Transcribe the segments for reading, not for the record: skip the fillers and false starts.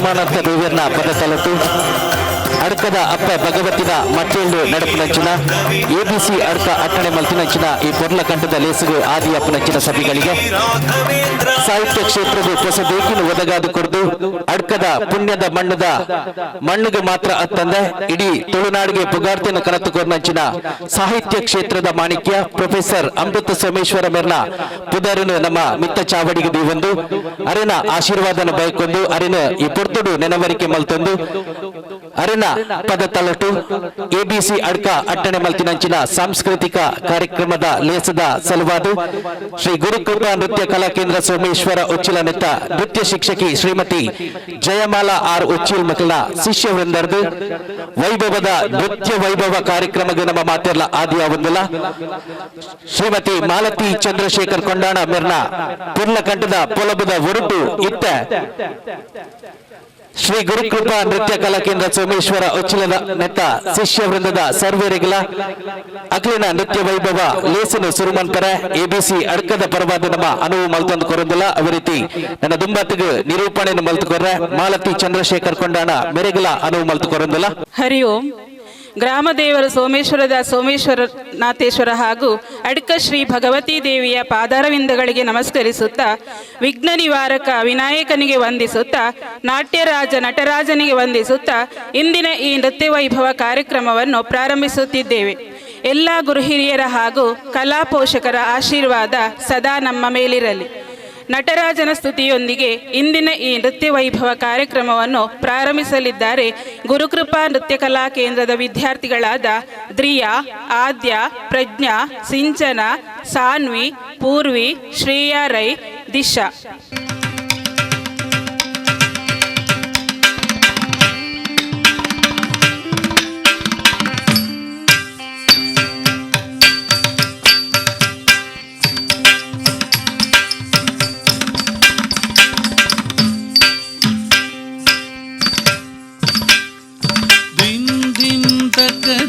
ಪರಮಾನಂದ ದೇವಿಯರ್ನ ಪದ ತಲಟು ಅಡ್ಕದ ಅಪ್ಪ ಭಗವತಿನ ಮಟ್ಟೆಳ್ಳು ನಡಪುನಂಚಿನ ಎಬಿಸಿ ಅಡ್ಕ ಅಟ್ಟಣೆ ಮಲ್ತಿನಂಚಿನ ಈ ಪೊರ್ಲ ಕಂಠದ ಲೇಸಿಗೆ ಆದಿ ಅಪ್ಪನಂಚಿನ ಸಭೆಗಳಿಗೆ ಸಾಹಿತ್ಯ ಕ್ಷೇತ್ರದ ಹೊಸ ಬೇಕಿನ ಒದಗಾದು ಕೊಡ್ದು ಅಡ್ಕದ ಪುಣ್ಯದ ಮಣ್ಣಿಗೆ ಮಾತ್ರ ಅತ್ತಂದೆ ಇಡೀ ತುಳುನಾಡಿಗೆ ಪುಗಾರ್ತಿನ ಕನತು ಕೊರ್ನಂಚಿನ ಸಾಹಿತ್ಯ ಕ್ಷೇತ್ರದ ಮಾಣಿಕ್ಯ ಪ್ರೊಫೆಸರ್ ಅಮೃತ ಸೋಮೇಶ್ವರ ಮೇರ್ನ ಪುದರನು ನಮ್ಮ ಮಿತ್ತ ಚಾವಡಿಗೆ ದೀವೊಂದು ಅರೆನ ಆಶೀರ್ವಾದನ ಬಯಕೊಂದು ಅರೆನ ಈ ಪೊರ್ತುಡು ನೆನವರಿಕೆ ಮಲ್ತೊಂದು ಅರೆನ ಪದ ತಲಟು ಎಬಿಸಿ ಅಡ್ಕ ಅಟ್ಟಣೆ ಮಲ್ತಿನಂಚಿನ ಸಾಂಸ್ಕೃತಿಕ ಕಾರ್ಯಕ್ರಮದ ಲೇಸದ ಸಲುವಾದು ಶ್ರೀ ಗುರುಕೃಪಾ ನೃತ್ಯ ಕಲಾ ಕೇಂದ್ರ ಸೋಮೇಶ್ವರ ಉಚ್ಚಿಲ ನೆತ್ತ ನೃತ್ಯ ಶಿಕ್ಷಕಿ ಶ್ರೀಮತಿ ಜಯಮಾಲಾ ಆರ್ ಉಚ್ಚಿಲ್ ಮಕ್ಕಳ ಶಿಷ್ಯ ವೃಂದರ್ದು ವೈಭವದ ನೃತ್ಯ ವೈಭವ ಕಾರ್ಯಕ್ರಮಕ್ಕೆ ನಮ್ಮ ಮಾತೆರ್ಲ ಆದಿಯ ಒಂದಿಲ್ಲ ಶ್ರೀಮತಿ ಮಾಲತಿ ಚಂದ್ರಶೇಖರ್ ಕೊಂಡಾಣ ಮೆರ್ನ ಪುರ್ಲಕಂಠದ ಪೊಲಬದ ಒರುಟು ಇತ್ತ ಶ್ರೀ ಗುರುಕೃಪಾ ನೃತ್ಯ ಕಲಾ ಕೇಂದ್ರ ಸೋಮೇಶ್ವರ ಉಚ್ಚಿಲದ ನೆತ್ತ ಶಿಷ್ಯ ವೃಂದದ ಸರ್ವೇರಿಗಳ ಅಖಿಲಿನ ನೃತ್ಯ ವೈಭವ ಲೇಸನು ಸುರುಮಂತರ ಎಬಿಸಿ ಅಡ್ಕದ ಪರವಾದ ನಮ್ಮ ಅನುವು ಮಲ್ತೊಂದು ಕೊರೊಂದಿಲ್ಲ ಅವ ರೀತಿ ನನ್ನ ದುಂಬತ್ತಿಗೆ ನಿರೂಪಣೆಯನ್ನು ಮಲ್ತುಕೊರ್ರೆ ಮಾಲತಿ ಚಂದ್ರಶೇಖರ್ ಕೊಂಡಾಣ ಮೆರೆಗಲ ಅನುವು ಮಲ್ತು ಕೊರೊಂದಿಲ್ಲ. ಹರಿ ಓಂ. ಗ್ರಾಮ ದೇವರು ಸೋಮೇಶ್ವರನಾಥೇಶ್ವರ ಹಾಗೂ ಅಡ್ಕ ಶ್ರೀ ಭಗವತಿ ದೇವಿಯ ಪಾದಾರವಿಂದಗಳಿಗೆ ನಮಸ್ಕರಿಸುತ್ತಾ ವಿಘ್ನ ನಿವಾರಕ ವಿನಾಯಕನಿಗೆ ವಂದಿಸುತ್ತಾ ನಾಟ್ಯರಾಜ ನಟರಾಜನಿಗೆ ವಂದಿಸುತ್ತಾ ಇಂದಿನ ಈ ನೃತ್ಯ ವೈಭವ ಕಾರ್ಯಕ್ರಮವನ್ನು ಪ್ರಾರಂಭಿಸುತ್ತಿದ್ದೇವೆ. ಎಲ್ಲ ಗುರು ಹಿರಿಯರ ಹಾಗೂ ಕಲಾ ಪೋಷಕರ ಆಶೀರ್ವಾದ ಸದಾ ನಮ್ಮ ಮೇಲಿರಲಿ. ನಟರಾಜನ ಸ್ತುತಿಯೊಂದಿಗೆ ಇಂದಿನ ಈ ನೃತ್ಯ ವೈಭವ ಕಾರ್ಯಕ್ರಮವನ್ನು ಪ್ರಾರಂಭಿಸಲಿದ್ದಾರೆ ಗುರುಕೃಪಾ ನೃತ್ಯ ಕಲಾ ಕೇಂದ್ರದ ವಿದ್ಯಾರ್ಥಿಗಳಾದ ದ್ರಿಯಾ, ಆದ್ಯ, ಪ್ರಜ್ಞಾ, ಸಿಂಚನ, ಸಾನ್ವಿ, ಪೂರ್ವಿ, ಶ್ರೇಯಾ ರೈ, ದಿಶಾ.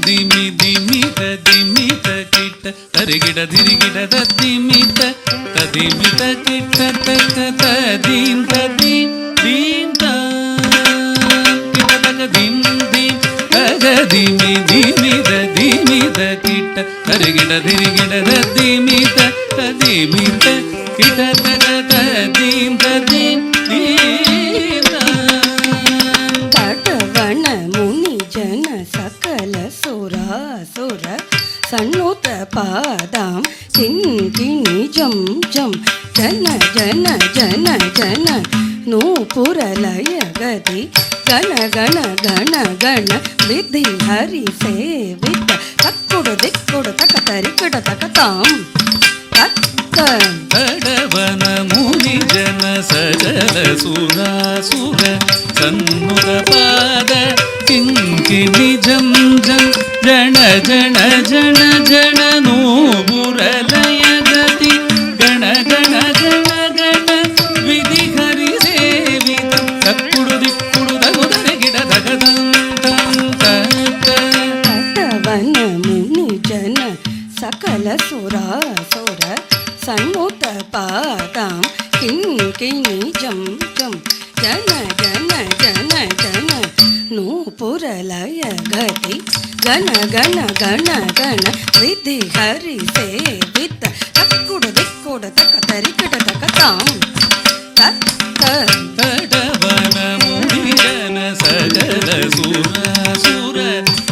ದಿಮಿ ದಿಮಿತ ದಿಮಿತ ಕಿಟ್ಟ ತರಿಗಿಡ ದಿರಿಗಿಡ ದಿಮಿತ ತದಿಮಿತ ಕಿಟ್ಟ ತಕ ತದೀಂ ತದೀಂ ದೀಂ ಕಿಟ ತಕ ದಿಂ ದಿಂ ತಗ ದಿಮಿ ದಿಮಿತ ದಿಮಿತ ಕಿಟ್ಟ ತರಿಗಿಡ ದಿರಿಗಿಡ ದಿಮಿತ ತದಿಮಿತ ಕಿಟ ತಕ ತದೀಂ ತದೀಂ ದೀಂ ತಟವಣ ಮುನಿ ಜನ ಸಕಲ ಸುರಾಸುರ ಸನ್ನುತ ಪಾದಾಂ ಕಿಂಕಿಣಿ ಜಂ ಜಂ ಜನ ಜನ ಜನ ಜನ ನೂಪುರಲಯ ಗತಿ ಗಣ ಗಣ ಗಣ ಗಣ ವಿಧಿ ಹರಿ ಸೇವಿತ ತಕ್ಕುಡು ದಿಕ್ಕುಡು ತಕ ತರಿಕಡ ತಕ ತಾಂ ತಡವನ ಮುನಿ ಜನ ಸಜಲ ಸುರಾಸುರ ಸನ್ನುತ ಪಾದ ಕಿಂಕಿಣಿ ಜಂ ಜಂ ಜನ ಜನ ಜನ ಜನ ನೂಪುರಲಯ ಗತಿ ಗಣ ಗಣ ಗಣ ಗಣ ವಿಧಿ ಹರಿ ಸೇವಿತ ತಕ್ಕುಡು ದಿಕ್ಕುಡು ತಗುದರೆ ಗಿಡ ತಟವನ ಮುನಿ ಜನ ಸಕಲ ಸುರಾಸುರ ಸನ್ನುತ ಪಾದಾಂ ಕಿಂಕಿಣಿ ಜಂ ಜಂ ಜನ ಜನ ಜನ ಜನ ನೂಪುರಲಯ ಗತಿ ಗಣ ಗಣ ಗಣ ಗಣ ವಿಧಿ ಹರಿ ಸೇವಿತ ತಕ್ಕುಡು ದಿಕ್ಕುಡು ತಕ ತರಿಕಡ ತಕ ತಾಂ ತಡವನ ಮುನಿ ಜನ ಸಜಲ ಸುರಾಸುರ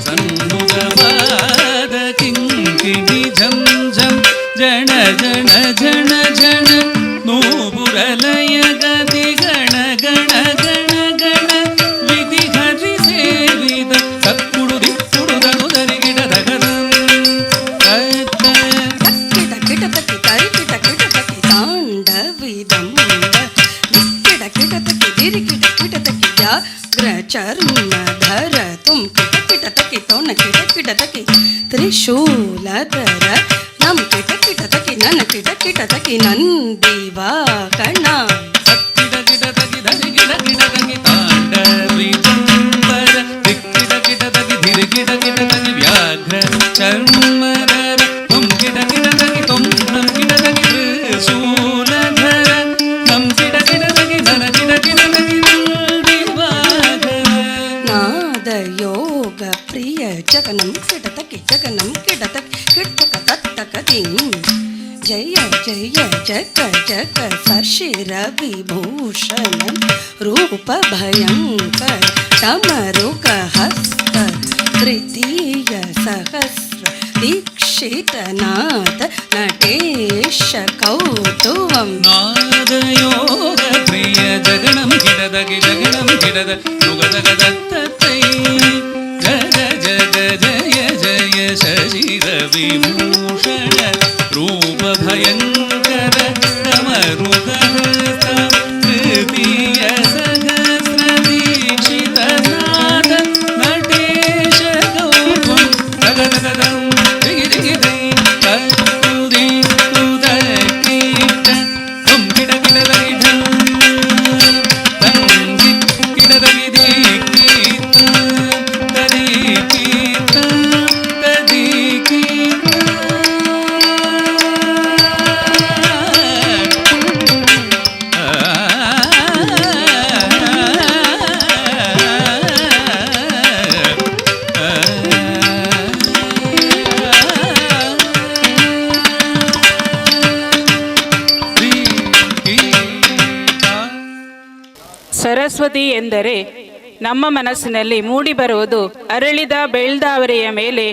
ಸನ್ನುತ ಪಾದ ಕಿಂಕಿಣಿ ಜಂ ಜಂ ಜನ ಜನ ಜನ ಜನ ನೂಪುರಲಯ ಗತಿ ಗಣ ಗಣ ಗಣ ಗಣ ವಿಧಿ ಹರಿ ಸೇವಿತ ತಕ್ಕುಡು ದಿಕ್ಕುಡು ತಗುದರೆ ಗಿಡ ತಕ್ಕಿಟ ಕಿಟ ತಕ್ಕಿ ತರಿಕಿಟ ಕಿಟ ತಕ್ಕಿ ತಾಂಡವಿದಂಬ ದಿಕ್ಕಿಟ ಕಿಟ ತಕ್ಕಿ ದಿರಿಕಿಟ ಕಿಟ ತಕ್ಕಿ ಜಾಗ್ರ ಚರ್ಮಧರ ತುಂ ಕಿಟ ಕಿಟ ತಕ್ಕಿ ತೋಣ ಕಿಟ ಕಿಟ ತಕ್ಕಿ ತ್ರಿಶೂಲಧರ ನಮ್ ಕಿಟ ಕಿಟ ತಕ್ಕಿ ನನ್ನ ಕಿಟ ಕಿಟ ತಕ್ಕಿ ನಂದಿವಾ ಕಣ ಕಿಟ ಕಿಟ ತಗಿ ಧರಿ ಗಿಡ ಗಿಡ ತಗಿ ತಾಂಡವಿ ಚಂಬರ ದಿಕ್ಕಿಟ ಕಿಟ ತಗಿ ಧಿರಿ ಕಿಟ ಕಿಟ ತಗಿ ವ್ಯಾಘ್ರ ಚರ್ಮಧರ ತುಂ ಕಿಟ ಕಿಟ ತಗಿ ತುಂ ನಮ್ ಕಿಟ ತಗಿ ತ್ರಿಶೂಲಧರ ನಮ್ ಕಿಟ ಕಿಟ ತಗಿ ಧನ ಕಿಟ ಕಿಟ ತಗಿ ನಂದಿವಾ ಜಗನಂ ಕಿಟತಕಿ ಜಗನಂ ಕಿಟತಕಿ ಕಿಟಕ ತತ್ತಕತಿ ಜಯ ಜಯ ಜಗ ಜಗ ಸಶಿರ ವಿಭೂಷಣ ರೂಪ ಭಯಂಕರ ಡಮರುಕ ಹಸ್ತ ತೃತೀಯ ಸಹಸ್ರ ದೀಕ್ಷಿತನಾದ ನಟೇಶ ಕೌತುವಂ ನಾದಯೋಗ ಪ್ರಿಯ ಜಗಣಂ ಗಿಡದಗಿ ಜಗಣಂ ಗಿಡದ ಯುಗದಗದತ್ತೈ ಜಗ ಜಗ ಜಯ ಜಯ ಶಶಿರ ವಿಭೂಷಣ ರೂಪ ಭಯಂಕರ ಡಮರುಗಹಸ್ತ ತೃತೀಯ ಸಹಸ್ರ ದೀಕ್ಷಿತನಾದ ನಟೇಶ ಗೌತುವಂ ಜಗದಗದಂ ದಿಗಿ ದಿಗಿ ದೈ ಕಸ್ತುದಿ ಉದಕೀಟ ತುಂ ಗಿಡ ಗಿಡದಗಿ ಢಂ ತಂಗಿ ಗಿಡದಗಿ ದಿಕ್ಕೀತ ತದೀಕೀತ ತದೀಕೀತ ಸರಸ್ವತಿ ಎಂದರೆ ನಮ್ಮ ಮನಸ್ಸಿನಲ್ಲಿ ಮೂಡಿಬರುವುದು ಅರಳಿದ ಬೆಳ್ದಾವರೆಯ ಮೇಲೆ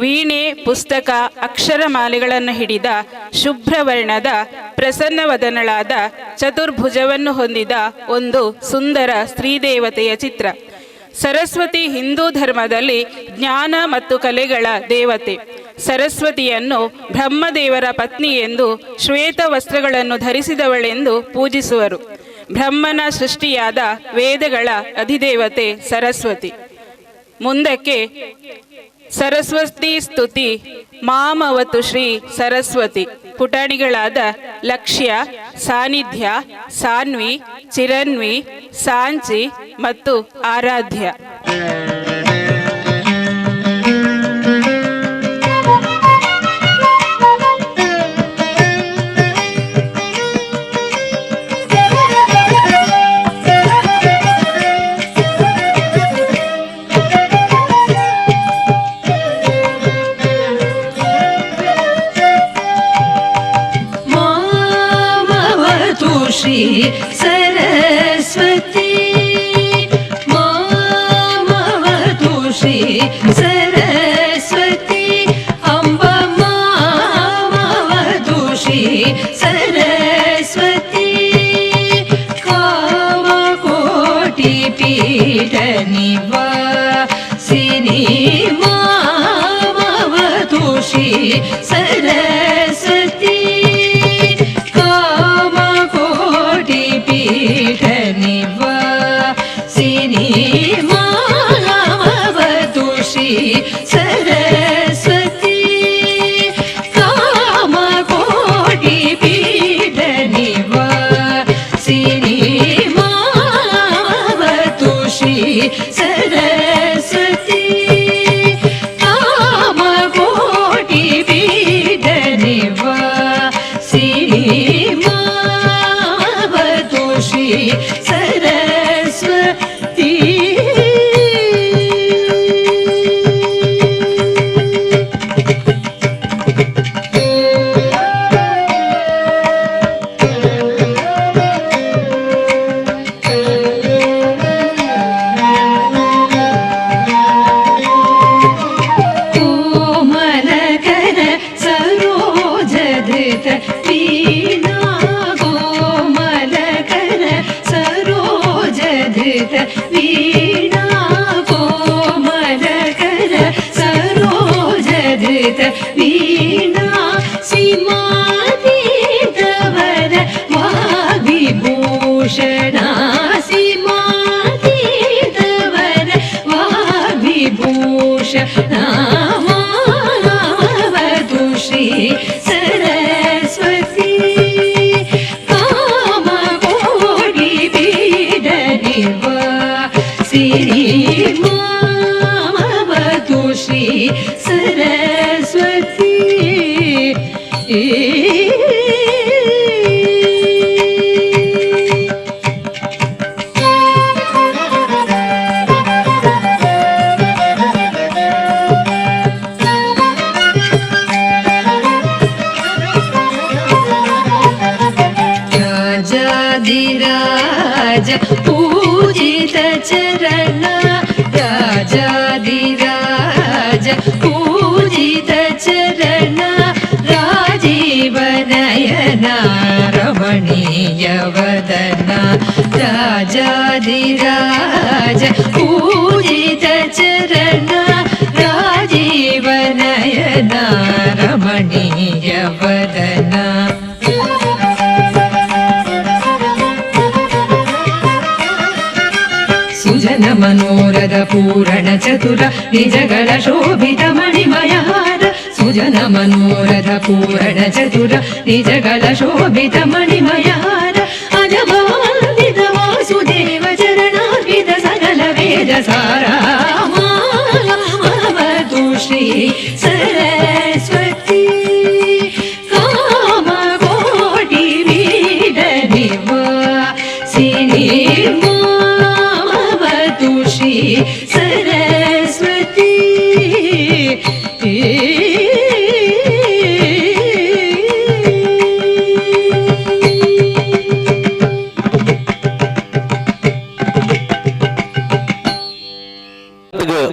ವೀಣೆ ಪುಸ್ತಕ ಅಕ್ಷರಮಾಲೆಗಳನ್ನು ಹಿಡಿದ ಶುಭ್ರವರ್ಣದ ಪ್ರಸನ್ನವದನಳಾದ ಚತುರ್ಭುಜವನ್ನು ಹೊಂದಿದ ಒಂದು ಸುಂದರ ಸ್ತ್ರೀದೇವತೆಯ ಚಿತ್ರ. ಸರಸ್ವತಿ ಹಿಂದೂ ಧರ್ಮದಲ್ಲಿ ಜ್ಞಾನ ಮತ್ತು ಕಲೆಗಳ ದೇವತೆ. ಸರಸ್ವತಿಯನ್ನು ಬ್ರಹ್ಮದೇವರ ಪತ್ನಿ ಎಂದು ಶ್ವೇತ ವಸ್ತ್ರಗಳನ್ನು ಧರಿಸಿದವಳೆಂದು ಪೂಜಿಸುವರು. ಬ್ರಹ್ಮನ ಸೃಷ್ಟಿಯಾದ ವೇದಗಳ ಅಧಿದೇವತೆ ಸರಸ್ವತಿ. ಮುಂದಕ್ಕೆ ಸರಸ್ವತಿ ಸ್ತುತಿ ಮಾಮವತು ಶ್ರೀ ಸರಸ್ವತಿ ಪುಟಾಣಿಗಳಾದ ಲಕ್ಷ್ಯ, ಸಾನ್ನಿಧ್ಯ, ಸಾನ್ವಿ, ಚಿರನ್ವಿ, ಸಾಂಚಿ ಮತ್ತು ಆರಾಧ್ಯ. श्री सरस्वती मामवतु श्री सरस्वती अम्ब मामवतु श्री सरस्वती कामकोटि पीठ निवासिनी मामवतु श्री सरस्वती पीठ निवासिनी मामवतु श्री सरस्वती कामकोटि पीठ निवासिनी मामवतु श्री सरस्वती कामकोटि पीठ निवासिनी श्री सरस्वती कोमलकर सरोजधृत वीणा वीणा कोमलकर सरोजधृत वीणा सीमातीतवर वाग्विभूषणा सीमातीतवर वाग्विभूषणा मामवतु श्री सरस्वती कामकोटि पीठ निवासिनी मामवतु श्री सरस्वती ಚರಣ ರಾಜಾಧಿರಾಜ ಪೂಜಿತ ಚರಣ ರಾಜೀವ ನಯನ ರಮಣೀಯ ವದನ ರಾಜಾಧಿರಾಜ ಪೂಜಿತ ಚರಣ ರಾಜೀವ ನಯನ ರಮಣೀಯ ವದನ ಸುಜನ ಮನೋರಥ ಪೂರಣ ಚತುರ ನಿಜಗಳ ಶೋಭಿತ ಮಣಿಮಯಹಾರ ಸುಜನ ಮನೋರಥ ಪೂರಣ ಚತುರ ನಿಜಗಳ ಶೋಭಿತ ಮಣಿಮಯಹಾರ ಅಜಭವಂದಿತ ವಾಸುದೇವ ಚರಣಾರ್ಪಿತ ಸಕಲ ವೇದ ಸಾರಾಮವತು ಶ್ರೀ ಸರಸ್ವತಿ ಕಾಮ ಕೋಟಿ ವೀಡ ನಿವಾಸಿನಿ ಶ್ರೀ ಸರಸ್ವತಿ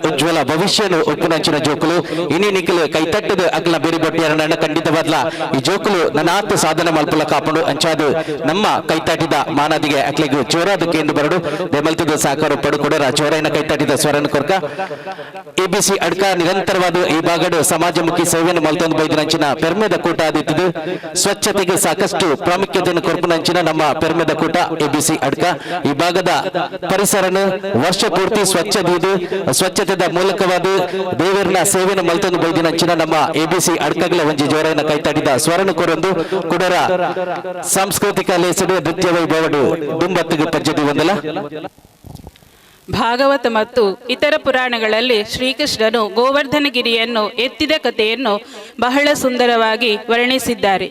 ಉಜ್ವಲ ಭವಿಷ್ಯನು ಉಪ್ಪುನಂಚಿನ ಜೋಕುಲು ಇನಿ ನಿಖಲು ಕೈತಟ್ಟದ ಅಗ್ಲ ಬೇರೆ ಬೊಟ್ಟಿಯರನ್ನ ಖಂಡಿತವಾದ್ಲ ಈ ಜೋಕುಲು ನನಾತ್ ಸಾಧನೆ ಮಲ್ಪುಲ ಕಾಪಡು ಅಂಚಾದು ನಮ್ಮ ಕೈತಾಟಿದ ಮಾನದಿಗೆ ಅಕ್ಲಿಗೂ ಚೋರಾದ ಕೇಂದ್ರ ಬರಡು ಬೆಮಲ್ತದ ಸಾಕಾರ ಪಡುಕೊಡರ ಚೋರೈನ ಕೈತಾಟಿದ ಸ್ವರನ ಕೊರ್ಕ ಎಬಿಸಿ ಅಡ್ಕ ನಿರಂತರವಾದ ಈ ಭಾಗಡು ಸಮಾಜಮುಖಿ ಸೇವೆಯನ್ನು ಮಲ್ತೊಂದು ಬೈದಿನಂಚಿನ ಪೆರ್ಮೆದ ಕೂಟ ಆದಿತ್ತಿದ್ದು ಸ್ವಚ್ಛತೆಗೆ ಸಾಕಷ್ಟು ಪ್ರಾಮುಖ್ಯತೆಯನ್ನು ಕೊರ್ಪುನಂಚಿನ ನಮ್ಮ ಪೆರ್ಮೆದ ಕೂಟ ಎಬಿಸಿ ಅಡ್ಕ ಈ ಭಾಗದ ಪರಿಸರನು ವರ್ಷ ಪೂರ್ತಿ ಸ್ವಚ್ಛದಿದ್ದು ಸ್ವಚ್ಛತೆದ ಮೂಲಕವಾದ ದೇವರನ ಸೇವೆಯನ್ನು ಮಲ್ತೊಂದು ಬೈದಿನಂಚಿನ ನಮ್ಮ ಎಬಿಸಿ ಅಡ್ಕಗಳ ಒಂಜಿ ಜೋರೈನ ಕೈತಾಟಿದ ಸ್ವರನ ಕೊರೊಂದು ಕುಡರ ಸಾಂಸ್ಕೃತಿಕ ಲೇಸಡು ನೃತ್ಯ ವೈಭವಡು ದುಂಬತ್ತಿಗೆ ಪಜ್ಜದಿ ಒಂದಲ ಭಾಗವತ ಮತ್ತು ಇತರ ಪುರಾಣಗಳಲ್ಲಿ ಶ್ರೀಕೃಷ್ಣನು ಗೋವರ್ಧನಗಿರಿಯನ್ನು ಎತ್ತಿದ ಕಥೆಯನ್ನು ಬಹಳ ಸುಂದರವಾಗಿ ವರ್ಣಿಸಿದ್ದಾರೆ.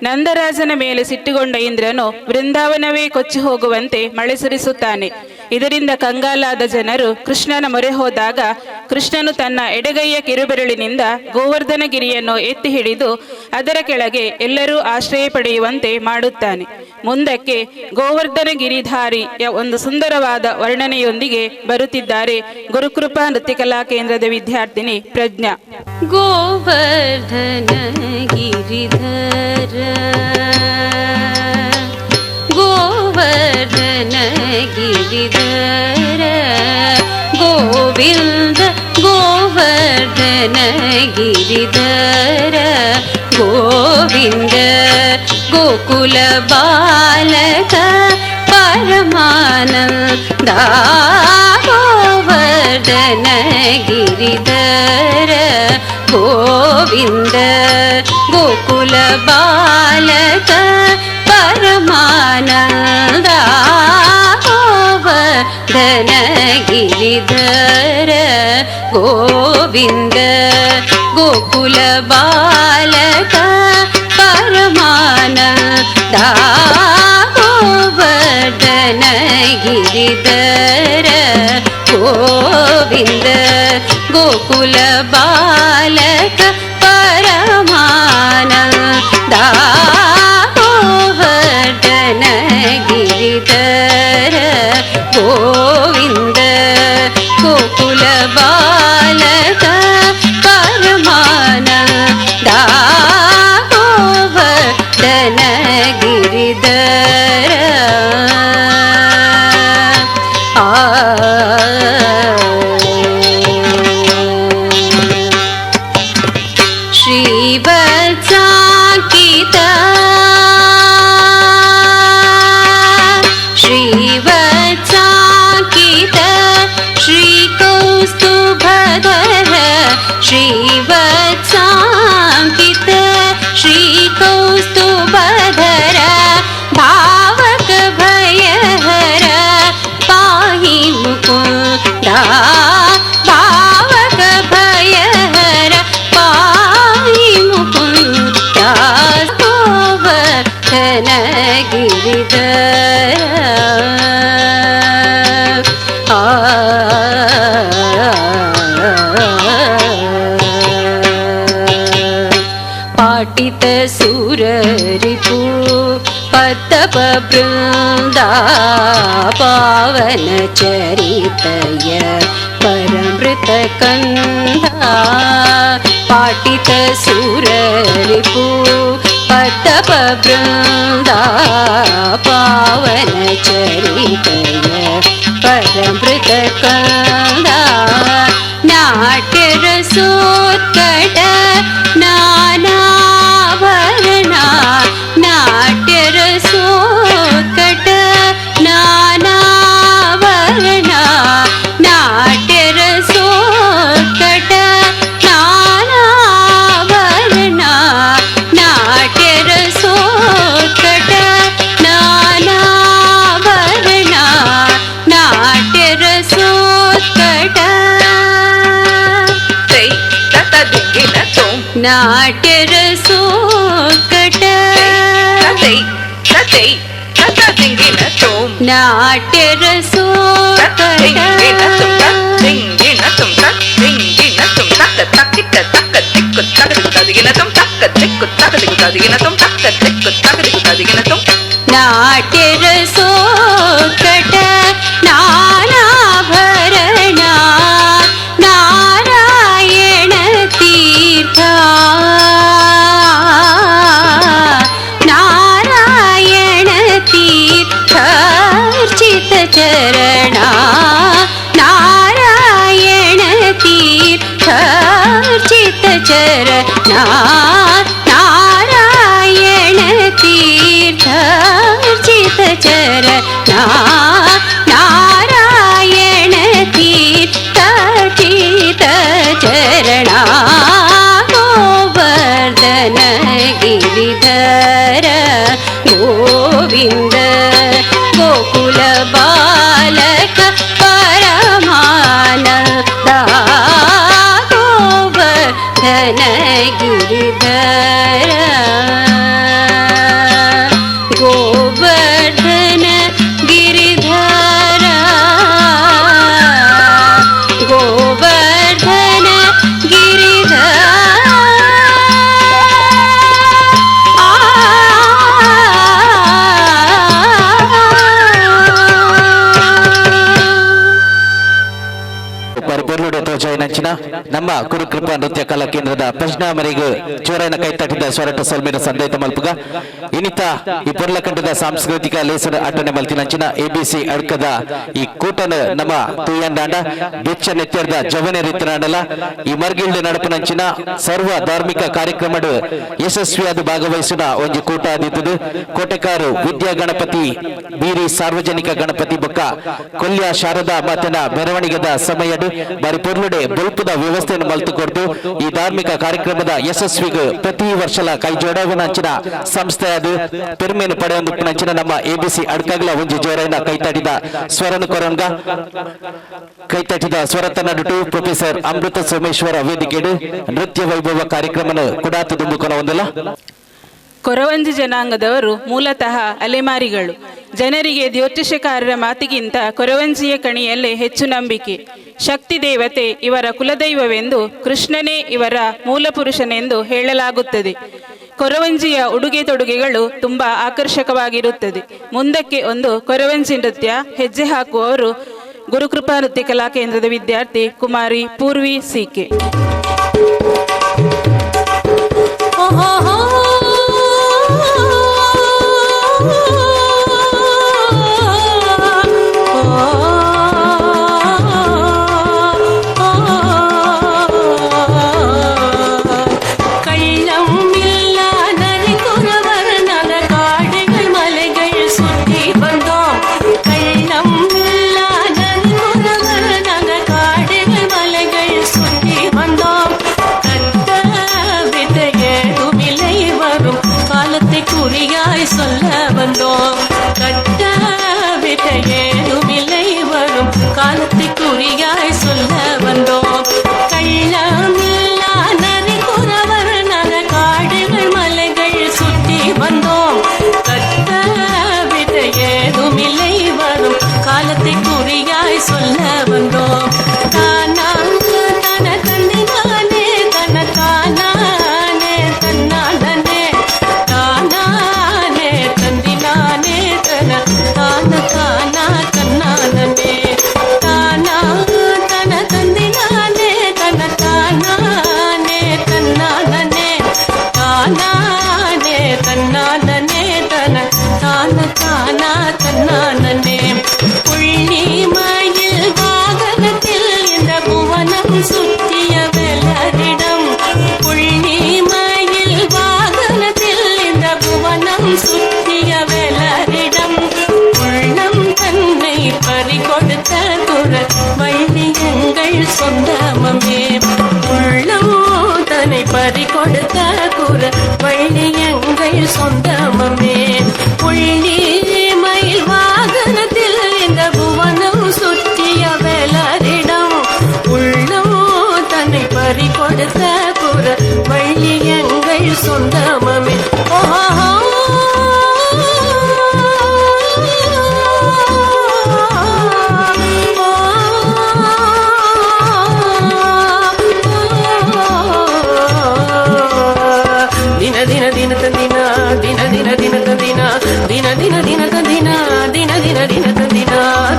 ನಂದರಾಜನ ಮೇಲೆ ಸಿಟ್ಟುಗೊಂಡ ಇಂದ್ರನು ವೃಂದಾವನವೇ ಕೊಚ್ಚಿ ಹೋಗುವಂತೆ ಮಳೆ ಸುರಿಸುತ್ತಾನೆ. ಇದರಿಂದ ಕಂಗಾಲಾದ ಜನರು ಕೃಷ್ಣನ ಮೊರೆ ಹೋದಾಗ ಕೃಷ್ಣನು ತನ್ನ ಎಡಗೈಯ ಕಿರುಬೆರಳಿನಿಂದ ಗೋವರ್ಧನಗಿರಿಯನ್ನು ಎತ್ತಿ ಹಿಡಿದು ಅದರ ಕೆಳಗೆ ಎಲ್ಲರೂ ಆಶ್ರಯ ಪಡೆಯುವಂತೆ ಮಾಡುತ್ತಾನೆ. ಮುಂದಕ್ಕೆ ಗೋವರ್ಧನಗಿರಿಧಾರಿಯ ಒಂದು ಸುಂದರವಾದ ವರ್ಣನೆಯೊಂದಿಗೆ ಬರುತ್ತಿದ್ದಾರೆ ಗುರುಕೃಪಾ ನೃತ್ಯಕಲಾ ಕೇಂದ್ರದ ವಿದ್ಯಾರ್ಥಿನಿ ಪ್ರಜ್ಞಾ. ಗೋವರ್ಧನ ಗಿರಿಧರ ಗೋವರ್ಧನ ಗಿರಿಧರ ಗೋವಿಂದ ಗೋವರ್ಧನ ಗಿರಿಧರ ಗೋವಿಂದ ಗೋಕುಲ ಬಾಲಕ ಪರಮಾನಂದ ಗೋವರ್ಧನ ಗಿರಿಧರ ಗೋವಿಂದ ಗೋಕುಲ ಬಾಲಕ ಪರಮಾನಂದ ಗೋವರ್ಧನ ಗಿರಿಧರ ಗೋವಿಂದ ಗೋಕುಲ ಬಾಲಕ ಪರಮಾನಂದ ಗೋವರ್ಧನ ಗಿರಿಧರ ಗೋವಿಂದ ಗೋಕುಲ ಬಾಲಕ ಪರಮಾನಂದ ಗೋವರ್ಧನ ಗಿರಿಧರ ಗೋವಿಂದ ಗೋಕುಲ ಬಾಲಕ ಪರಮಾನಂದ ಗೋವರ್ಧನ ಗಿರಿಧರ ಶ್ರೀವತ್ಸಾಂಕಿತ ಶ್ರೀವತ್ಸಾಂಕಿತ ಶ್ರೀಕೌಸ್ತುಭಧರ ಶ್ರೀವತ್ಸಾಂಕಿತ ಶ್ರೀಕೌಸ್ತುಭಧರ ಭಾವಕ ಭಯಹರ ಪಾಹಿ ಮುಕುಂದ ಭಾವಕ ಭಯಹರ ಪಾಹಿ ಮುಕುಂದ ಗೋವರ್ಧನ ಗಿರಿಧರ ಪಾಟಿತ ಸುರರಿಪು पद्मप वृंदा पावन चरितय परमृत कंधा पाटित सुररिपु पद्मप वृंदा पावन चरितय परमृत कंधा नाट्य रसोत्कट नानाभरणा नाट्य रसोत्कट नानाभरणा नाट्य रसोत्कट नानाभरणा नाट्य रसोत्कट नानाभरणा नाट्य रसोत्कट नाट्य रसोत्कट नाट्य नाट्य रसोत्कट नानाभरणा नारायण तीर्थ नारायण तीर्थर्चित चरणा नारायण तीर्थर्चित चरणा नारायण तीर्थर्चित चरणा नारायण तीर्थर्चित चरणा गोवर्धन गिरिधर गोविंद गोकुल बालक परमानंद गोवर्धन गिरिधर गोवर्धन गिरिधर गोवर्धन गिरिधर ಪರಿಪೂರ್ಣ ತೋಜಾಯಿನಂಚಿನ ನಮ್ಮ ಕುರುಕೃಪಾ ನೃತ್ಯ ಕಲಾ ಕೇಂದ್ರದ ಪ್ರಶ್ನಾಮರಿಗೂ ಚೋರನ ಕೈತಟ್ಟಿದ ಸ್ವರಟ ಸೊಲ್ಮಿನ ಸಂದೇತ ಮಲ್ಪುಗ ಇನ್ನಿತ ಈ ಪೊರ್ಲಕಂಠದ ಸಾಂಸ್ಕೃತಿಕ ಲೇಸರ ಅಟನೆ ಮಲ್ತಿನಂಚಿನ ಎಬಿಸಿ ಅಡ್ಕದ ಈ ಕೂಟನ ನಮ್ಮ ತೂಯಂದಾಂಡ ಬೆಚ್ಚ ನೆತ್ಯರ್ದ ಜವನೆ ರೀತಿನಾಡಲ ಈ ಮರ್ಗಿಲ್ಡ್ ನಡಪನಂಚಿನ ಸರ್ವ ಧಾರ್ಮಿಕ ಕಾರ್ಯಕ್ರಮದ ಯಶಸ್ವಿಯಾದ ಭಾಗವಹಿಸಿದ ಒಂದು ಕೂಟ ಆದಿತ್ತದು ಕೋಟೆಕಾರು ವಿದ್ಯಾ ಗಣಪತಿ ಬೀರಿ ಸಾರ್ವಜನಿಕ ಗಣಪತಿ ಬೊಕ್ಕ ಕೊಲ್ಯ ಶಾರದಾ ಮಾತನ ಮೆರವಣಿಗೆದ ಸಮಯದ ಪರಿಪೂರ್ಣಡೆ ಬಲ್ಪದ ವ್ಯವಸ್ಥೆಯನ್ನು ಮಲ್ತುಕೊಡ್ತು ಈ ಧಾರ್ಮಿಕ ಕಾರ್ಯಕ್ರಮದ ಯಶಸ್ವಿಗೆ ಪ್ರತಿ ವರ್ಷಲ ಕೈ ಜೋಡವನಂಚಿನ ಸಂಸ್ಥೆ ಅದು ಪೆರ್ಮೇನು ಪಡೆಯೊಂದು ನಂಚಿನ ನಮ್ಮ ಎಬಿಸಿ ಅಡ್ಕಾಗಲ ಒಂಜಿ ಜೋರೈನ ಕೈತಟ್ಟಿದ ಸ್ವರನು ಕೊರಂಗ ಕೈತಟ್ಟಿದ ಸ್ವರತ ನಡುಟು ಪ್ರೊಫೆಸರ್ ಅಮೃತ ಸೋಮೇಶ್ವರ ವೇದಿಕೆಡು ನೃತ್ಯ ವೈಭವ ಕಾರ್ಯಕ್ರಮನ ಕುಡಾತು ದುಂಬುಕೊನ ಒಂದಲ್ಲ. ಕೊರವಂಜಿ ಜನಾಂಗದವರು ಮೂಲತಃ ಅಲೆಮಾರಿಗಳು. ಜನರಿಗೆ ಜ್ಯೋತಿಷ್ಯಕಾರರ ಮಾತಿಗಿಂತ ಕೊರವಂಜಿಯ ಕಣಿಯಲ್ಲೇ ಹೆಚ್ಚು ನಂಬಿಕೆ. ಶಕ್ತಿ ದೇವತೆ ಇವರ ಕುಲದೈವವೆಂದು, ಕೃಷ್ಣನೇ ಇವರ ಮೂಲಪುರುಷನೆಂದು ಹೇಳಲಾಗುತ್ತದೆ. ಕೊರವಂಜಿಯ ಉಡುಗೆ ತೊಡುಗೆಗಳು ತುಂಬಾ ಆಕರ್ಷಕವಾಗಿರುತ್ತದೆ. ಮುಂದಕ್ಕೆ ಒಂದು ಕೊರವಂಜಿ ನೃತ್ಯ ಹೆಜ್ಜೆ ಹಾಕುವವರು ಗುರುಕೃಪಾ ನೃತ್ಯ ಕಲಾ ಕೇಂದ್ರದ ವಿದ್ಯಾರ್ಥಿ ಕುಮಾರಿ ಪೂರ್ವಿ ಸಿಕೆ. வந்தோம் தானானே தன்னானே தன தான தானா தன்னானே புள்ளிமயில் வாகனத்தில் இந்த புவனம் சுற்றிய வெள்ளரிடம் புள்ளிமயில் வாகனத்தில் இந்த புவனம் சுற்றிய வெள்ளரிடம் உள்ளம் தன்னை பறிகொடுத்த குர வைத்தியங்கள் சொந்தமமே உள்ளம் தன்னை பறிகொடுத்த குர வைத்தியங்கள் சொந்தமமே புள்ளி மயில் வாகனத்தில் இந்த புவனம் சுற்றிய வெள்ளரிடம் உள்ளம் தன்னை பறிகொடுத்த குர வைத்தியங்கள் சொந்தமமே ஓஹோ ದಿನ ದಿನ ತಂದಿನ ದಿನ ದಿನ ದಿನ ತಂದಿನ ದಿನ ದಿನ ದಿನ ತಂದಿನ ದಿನ ದಿನ ದಿನ ತಂದಿನ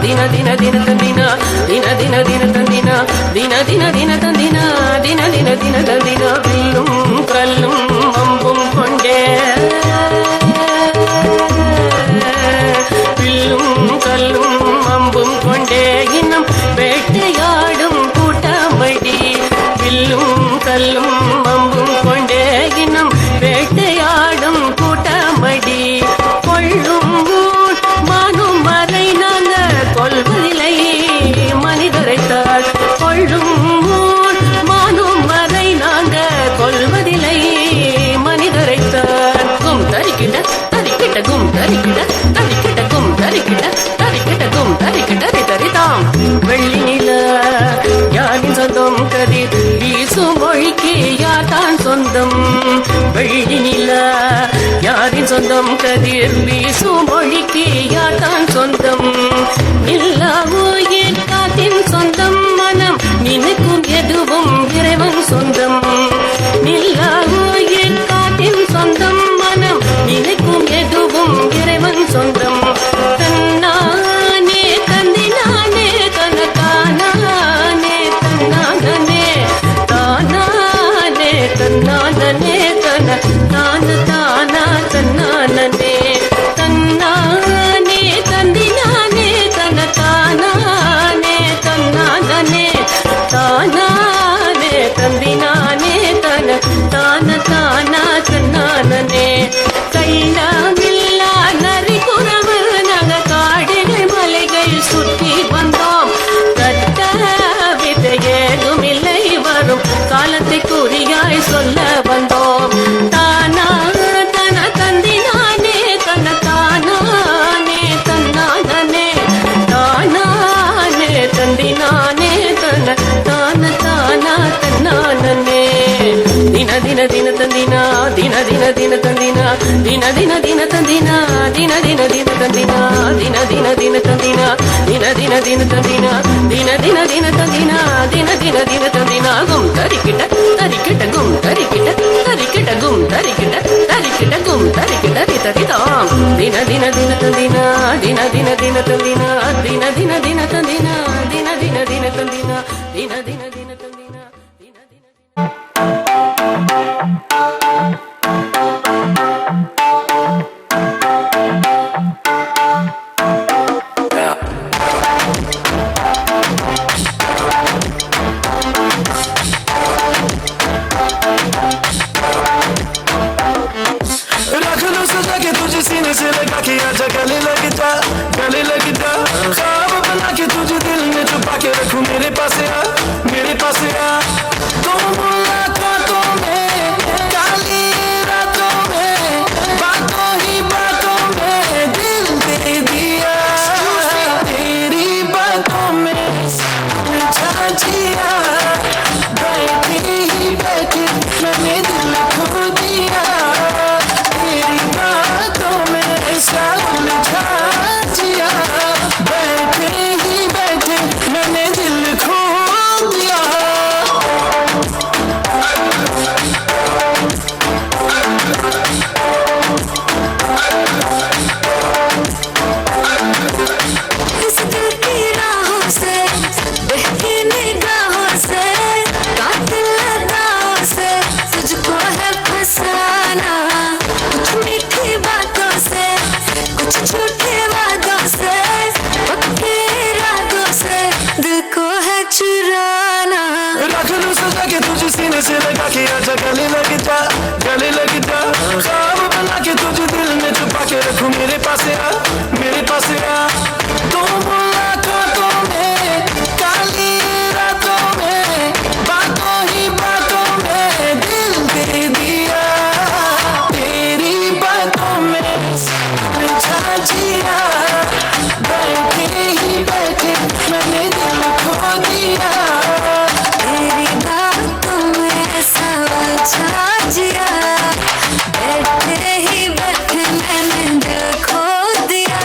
ದಿನ ದಿನ ದಿನ ತಂದಿನ ದಿನ ದಿನ ದಿನ ತಂದಿನ ದಿನ ದಿನ ದಿನ ತಂದಿನ ದಿನ ದಿನ ದಿನ ತಂದಿನ ಬಿಲ್ಲುಂ ಕಲ್ಲುಂ ಅಂಬುಂ ಕೊಂಡೆ ಬಿಲ್ಲುಂ ಕಲ್ಲುಂ ಅಂಬುಂ ಕೊಂಡೆ ಇನ್ನும் வேட்டையாடும் கூட்டமடி வில்லும் கல்லும் அம்பும் கொண்டே இன்னும் வேட்டையாடும் கூட்டமடி கொள்ளும் மானும் வரை நாங்க கொள்வதில்லை மனிதரைத்தாள் கொள்ளும் மானும் வரை நாங்க கொள்வதில்லை மனிதரைத்தாள் கும் தரிக்கிட்ட தரிக்கிட்ட கும் தரிக்கிட்ட தரிக்கிட்ட கும் தரிக்கிட்ட தரிக்கிட்ட கும் தரிக்கிட்ட தரிதாம் வெள்ளி நில யாரின் சொந்தம் கதிர் வீசும் மொழிக்கு யார்தான் சொந்தம் வெள்ளி நில யாரின் சொந்தம் கதிர் வீசும் மொழிக்கு யார்தான் சொந்தம் இல்லா உயிர் காத்தின் சொந்தம் மனம் நினைக்கும் எதுவும் இறைவன் சொந்தம் இல்லா உயிர் காத்தின் சொந்தம் மனம் நினைக்கும் எதுவும் இறைவன் சொந்தம் தன்னானே தந்தினானே தனக்கானே தன்னானே தானானே தன்னானே தன தான தானா தன்னானே தன்னானே தந்தினானே தனக்கானே தன்னானே தானானே தந்தினானே தன தான தானா தன்னானே கைலாமில்லா நரி குறவு நக காடுகள் மலைகள் சுற்றி வந்தோம் கட்ட விதை ஏதுமில்லை வரும் காலத்தை குறியாய் சொல்ல வந்தோம் தானா தன தந்தினானே தன தானானே தன்னானே தானானே தந்தினானே தன தான தானா தன்னானே ದಿನ ದಿನ ದಿನ ತಂದಿನ ದಿನ ದಿನ ದಿನ ತಂದಿನ ದಿನ ದಿನ ದಿನ ತಂದಿನ ದಿನ ದಿನ ದಿನ ತಂದಿನ ದಿನ ದಿನ ದಿನ ತಂದಿನ ದಿನ ದಿನ ದಿನ ತಂದಿನ ದಿನ ದಿನ ದಿನ ತಂದಿನ ದಿನ ದಿನ ದಿನ ತಂದಿನ ಗುಂ ತರಿಕಿಟ ತರಿಕಿಟ ಗುಂ ತರಿಕಿಟ ತರಿಕಿಟ ಗುಂ ತರಿಕಿಟ ತರಿಕಿಟ ಗುಂ ತರಿಕಿಟ ತರಿತಾಂ ದಿನ ದಿನ ದಿನ ತಂದಿನ ದಿನ ದಿನ ದಿನ ತಂದಿನ ದಿನ ದಿನ ದಿನ ತಂದಿನ ದಿನ ದಿನ ದಿನ ತಂದಿನ ದಿನ ದಿನ ದಿನ ತಂದಿನ ದಿನ ದಿನ रख लो सजा के तुझे सीने से लगा के आजा गले लग जा ख्वाब बना के तुझे दिल में छुपा के रखूं मेरे पास आ तुम मुलाकातों में काली रातों में बातों ही बातों में दिल दे दिया तेरी बातों में उलझा जिया बैठी ही बैठी मैंने जिया बैठे ही बैठे मैंने दिल खो दिया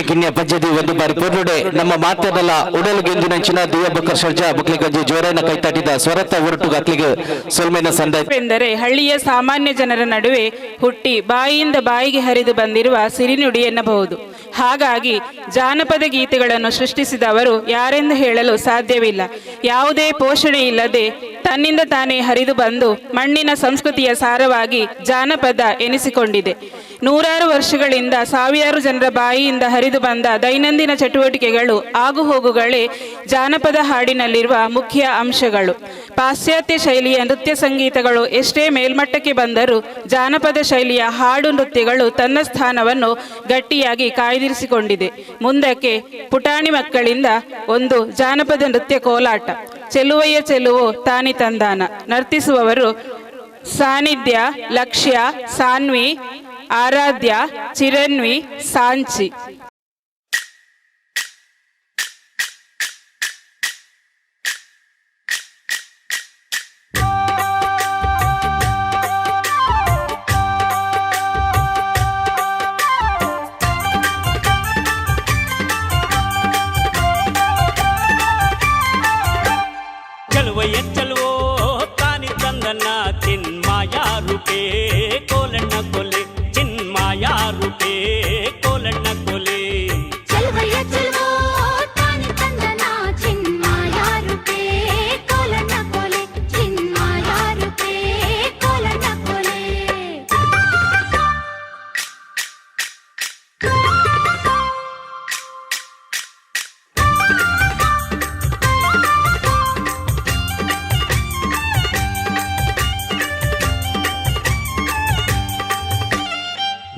ಕಿನ್ಯ ಪಂಚದಿ ಒಂದು ಬಾರಿ ಪೂರ್ಣುಡೆ ನಮ್ಮ ಮಾತನಲ್ಲ ಉಡಲು ಗೆಂಜಿನಂಚಿನ ದಿಯ ಬುಕ್ಕ ಸರ್ಜಾ ಬುಕ್ಲಿಗಂಜಿ ಜೋರೈನ ಕೈತಾಟಿದ ಸ್ವರತ ಹೊರಟು ಗತ್ಲಿಗೆ ಸೊಲ್ಮೆನ ಸಂದ ಎಂದರೆ ಹಳ್ಳಿಯ ಸಾಮಾನ್ಯ ಜನರ ನಡುವೆ ಹುಟ್ಟಿ ಬಾಯಿಯಿಂದ ಬಾಯಿಗೆ ಹರಿದು ಬಂದಿರುವ ಸಿರಿನುಡಿ ಎನ್ನಬಹುದು. ಹಾಗಾಗಿ ಜಾನಪದ ಗೀತೆಗಳನ್ನು ಸೃಷ್ಟಿಸಿದವರು ಯಾರೆಂದು ಹೇಳಲು ಸಾಧ್ಯವಿಲ್ಲ. ಯಾವುದೇ ಪೋಷಣೆ ಇಲ್ಲದೆ ತನ್ನಿಂದ ತಾನೇ ಹರಿದು ಬಂದು ಮಣ್ಣಿನ ಸಂಸ್ಕೃತಿಯ ಸಾರವಾಗಿ ಜಾನಪದ ಎನಿಸಿಕೊಂಡಿದೆ. ನೂರಾರು ವರ್ಷಗಳಿಂದ ಸಾವಿರಾರು ಜನರ ಬಾಯಿಯಿಂದ ಹರಿದು ಬಂದ ದೈನಂದಿನ ಚಟುವಟಿಕೆಗಳು ಆಗುಹೋಗುಗಳೇ ಜಾನಪದ ಹಾಡಿನಲ್ಲಿರುವ ಮುಖ್ಯ ಅಂಶಗಳು. ಪಾಶ್ಚಾತ್ಯ ಶೈಲಿಯ ನೃತ್ಯ ಸಂಗೀತಗಳು ಎಷ್ಟೇ ಮೇಲ್ಮಟ್ಟಕ್ಕೆ ಬಂದರೂ ಜಾನಪದ ಶೈಲಿಯ ಹಾಡು ನೃತ್ಯಗಳು ತನ್ನ ಸ್ಥಾನವನ್ನು ಗಟ್ಟಿಯಾಗಿ ಕಾಯ್ದಿರಿಸಿಕೊಂಡಿದೆ. ಮುಂದಕ್ಕೆ ಪುಟಾಣಿ ಮಕ್ಕಳಿಂದ ಒಂದು ಜಾನಪದ ನೃತ್ಯ ಕೋಲಾಟ, ಚೆಲುವಯ್ಯ ಚೆಲುವು ತಾನಿ ತಂದಾನ. ನರ್ತಿಸುವವರು ಸಾನ್ನಿಧ್ಯ, ಲಕ್ಷ್ಯ, ಸಾನ್ವಿ, ಆರಾಧ್ಯ, ಚಿರನ್ವಿ, ಸಾಂಚಿ. ಚಲುವಯ್ಯ ಚಲುವೋ ತಾನಿ ತಂದನ ಚಿನ್ಮಾಯ ರೂಪೇ ಕೋಲಣ್ಣ ಕೊಲೆ, ಚಿನ್ಮಾಯ ರೂಪೇ ಕೋಲಣ್ಣ ಕೊಲೆ. ಚಲುವಯ್ಯ ಚಲುವೋ ತಾನಿ ತಂದನ ಚಿನ್ಮಾಯ ರೂಪೇ ಕೋಲಣ್ಣ ಕೊಲೆ, ಚಿನ್ಮಾಯ ರೂಪೇ ಕೋಲಣ್ಣ ಕೊಲೆ.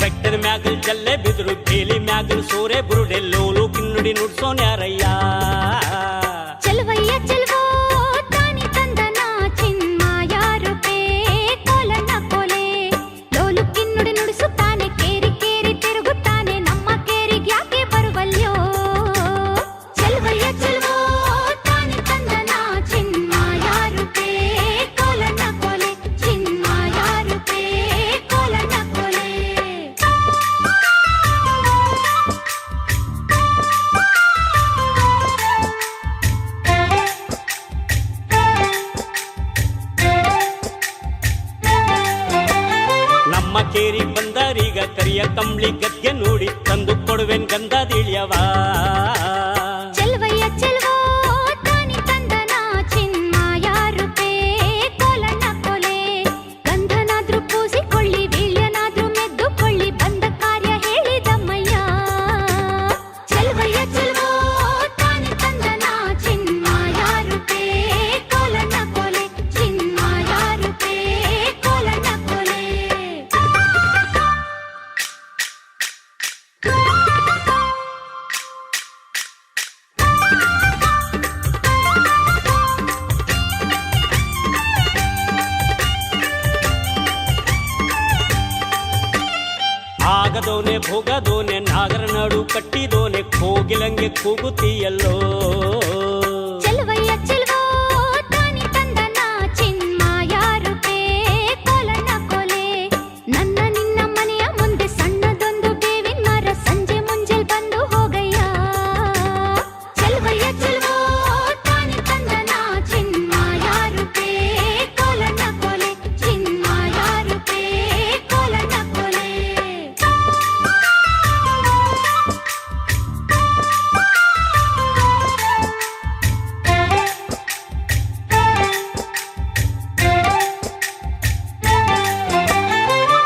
ಬೆಟ್ಟದ ಮ್ಯಾಗಲ್ ಜಲ್ಲೆ ಬಿದ್ರು ಬೇಲಿ ಮ್ಯಾಗಲ್ ಸೋರೆ ಬುರುಡೆ ಲೋಲು ಕಿನ್ನುಡಿ ನುಡ್ಸೋನ್ ಯಾರಯ್ಯ. ಚಲುವಯ್ಯ ಚಲುವೋ ತಾನಿ ತಂದನ ಚಿನ್ಮಾಯ ರೂಪೇ ಕೋಲಣ್ಣ ಕೊಲೆ. ಲೋಲು ಕಿನ್ನುಡಿ ನುಡಿಸುತ್ತಾನೆ, ಕೇರಿ ಕೇರಿ ತಿರುಗುತ್ತಾನೆ, ನಮ್ಮ ಕೇರಿಗೆ ಯಾಕೆ ಬರುವಲ್ಯೋ. ಚಲುವಯ್ಯ ಚಲುವೋ ತಾನಿ ತಂದನ ಚಿನ್ಮಾಯ ರೂಪೇ ಕೋಲಣ್ಣ ಕೊಲೆ, ಚಿನ್ಮಾಯ ರೂಪೇ ಕೋಲಣ್ಣ ಕೊಲೆ. ನಮ್ಮ ಕೇರಿ ಬಂದರೀಗ ಕರಿಯ ಕಂಬ್ಳಿ ಗದ್ಗೆ ನೋಡಿ ತಂದು ಕೊಡುವೆನ್ ಗಂಧದಿಳಿಯವ. ಚಲುವಯ್ಯ ಚಲುವೋ ತಾನಿ ತಂದನ ಚಿನ್ಮಾಯ ರೂಪೇ ಕೋಲಣ್ಣ ಕೊಲೆ. ಗಂಧನಾದ್ರೂ ಪೂಸಿಕೊಳ್ಳಿ, ವೀಳ್ಯನಾದ್ರೂ ಮೆದ್ದುಕೊಳ್ಳಿ, ಬಂದ ಕಾರ್ಯ ಹೇಳಿದಮ್ಮಯ್ಯ. ಚಲುವಯ್ಯ ಚಲುವೋ ತಾನಿ ತಂದನ ಚಿನ್ಮಾಯ ರೂಪೇ ಕೋಲಣ್ಣ ಕೊಲೆ, ಚಿನ್ಮಾಯ ರೂಪೇ ಕೋಲಣ್ಣ ಕೊಲೆ. ಆಗದೋನೆ ಭೋಗದೋನೆ ನಾಗರ ನಡು ಕಟ್ಟಿದೋನೆ ಕೋಗಿಲಂಗೆ ಕೂಗುತ್ತೀಯಲ್ಲೋ. ಚಲುವಯ್ಯ ಚಲುವೋ ತಾನಿ ತಂದನ ಚಿನ್ಮಾಯ ರೂಪೇ ಕೋಲಣ್ಣ ಕೊಲೆ. ನನ್ನ ನಿನ್ನ ಮನೆಯ ಮುಂದೆ ಸಣ್ಣದೊಂದು ಬೇವಿನ ಮರ, ಸಂಜೆ ಮುಂಜೆಲ್ ಬಂದು ಹೋಗಯ್ಯ. ಚಲುವಯ್ಯ ಚಲುವೋ ತಾನಿ ತಂದನ ಚಿನ್ಮಾಯ ರೂಪೇ ಕೋಲಣ್ಣ ಕೊಲೆ, ಚಿನ್ಮಾಯ ರೂಪೇ ಕೋಲಣ್ಣ ಕೊಲೆ.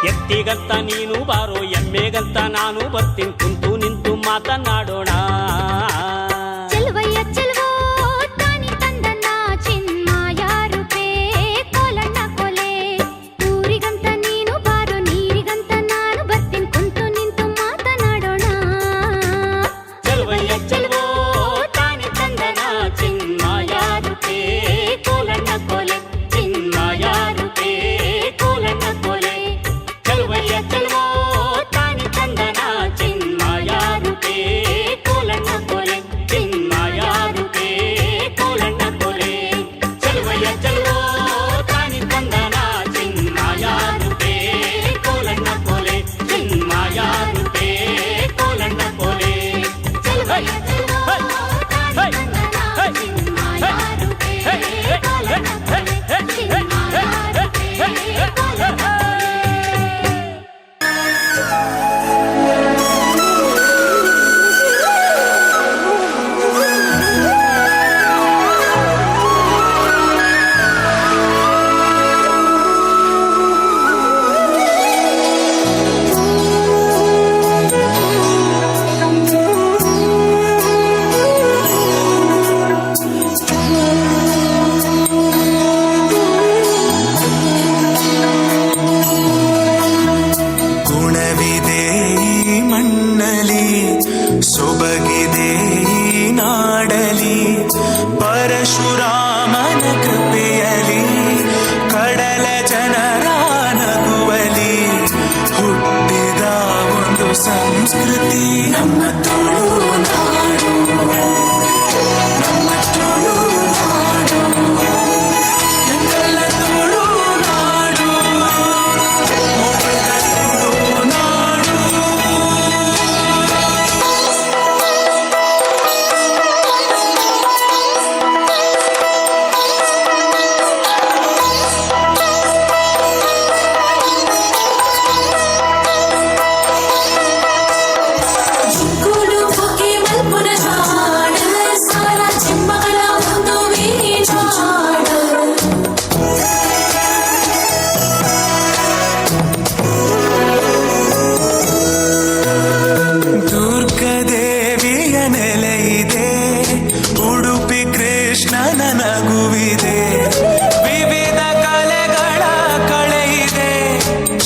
ಎತ್ತಿಗಂತ ನೀನು ಬಾರೋ, ಎಮ್ಮೆಗಂತ ನಾನು ಬರ್ತೀನಿ, ಕುಂತು ನಿಂತು ಮಾತನಾಡೋಣ. ಚಲುವಯ್ಯ ಚಲುವೋ ತಾನಿ ತಂದನ ಚಿನ್ಮಾಯ ರೂಪೇ ಕೋಲಣ್ಣ ಕೊಲೆ. ಊರಿಗಂತ ನೀನು ಬಾರೋ, ನೀರಿಗಂತ ನಾನು ಬರ್ತೀನಿ, ಕುಂತು ನಿಂತು ಮಾತನಾಡೋಣ. ಚಲುವಯ್ಯ ಪರಶುರಾಮನ ಕೃಪೆಯಲಿ ಕಡಲ ಜನರ ನಗುವಲಿ ಹುಟ್ಟಿದ ಒಂದು ಸಂಸ್ಕೃತಿ ನಮ್ಮ ತುಳುನಾಡು, ನಮ್ಮ ತುಳುನಾಡು, ಎಂದೆಲ್ಲ ತುಳುನಾಡು, ಮೊದಲ ತುಳುನಾಡು. ದುರ್ಗದೇವಿಯ ನೆಲೆಯಿದೆ, ಉಡುಪಿ ಕೃಷ್ಣನ ನಗುವಿದೆ, ವಿವಿಧ ಕಲೆಗಳ ಕಳೆಯಿದೆ,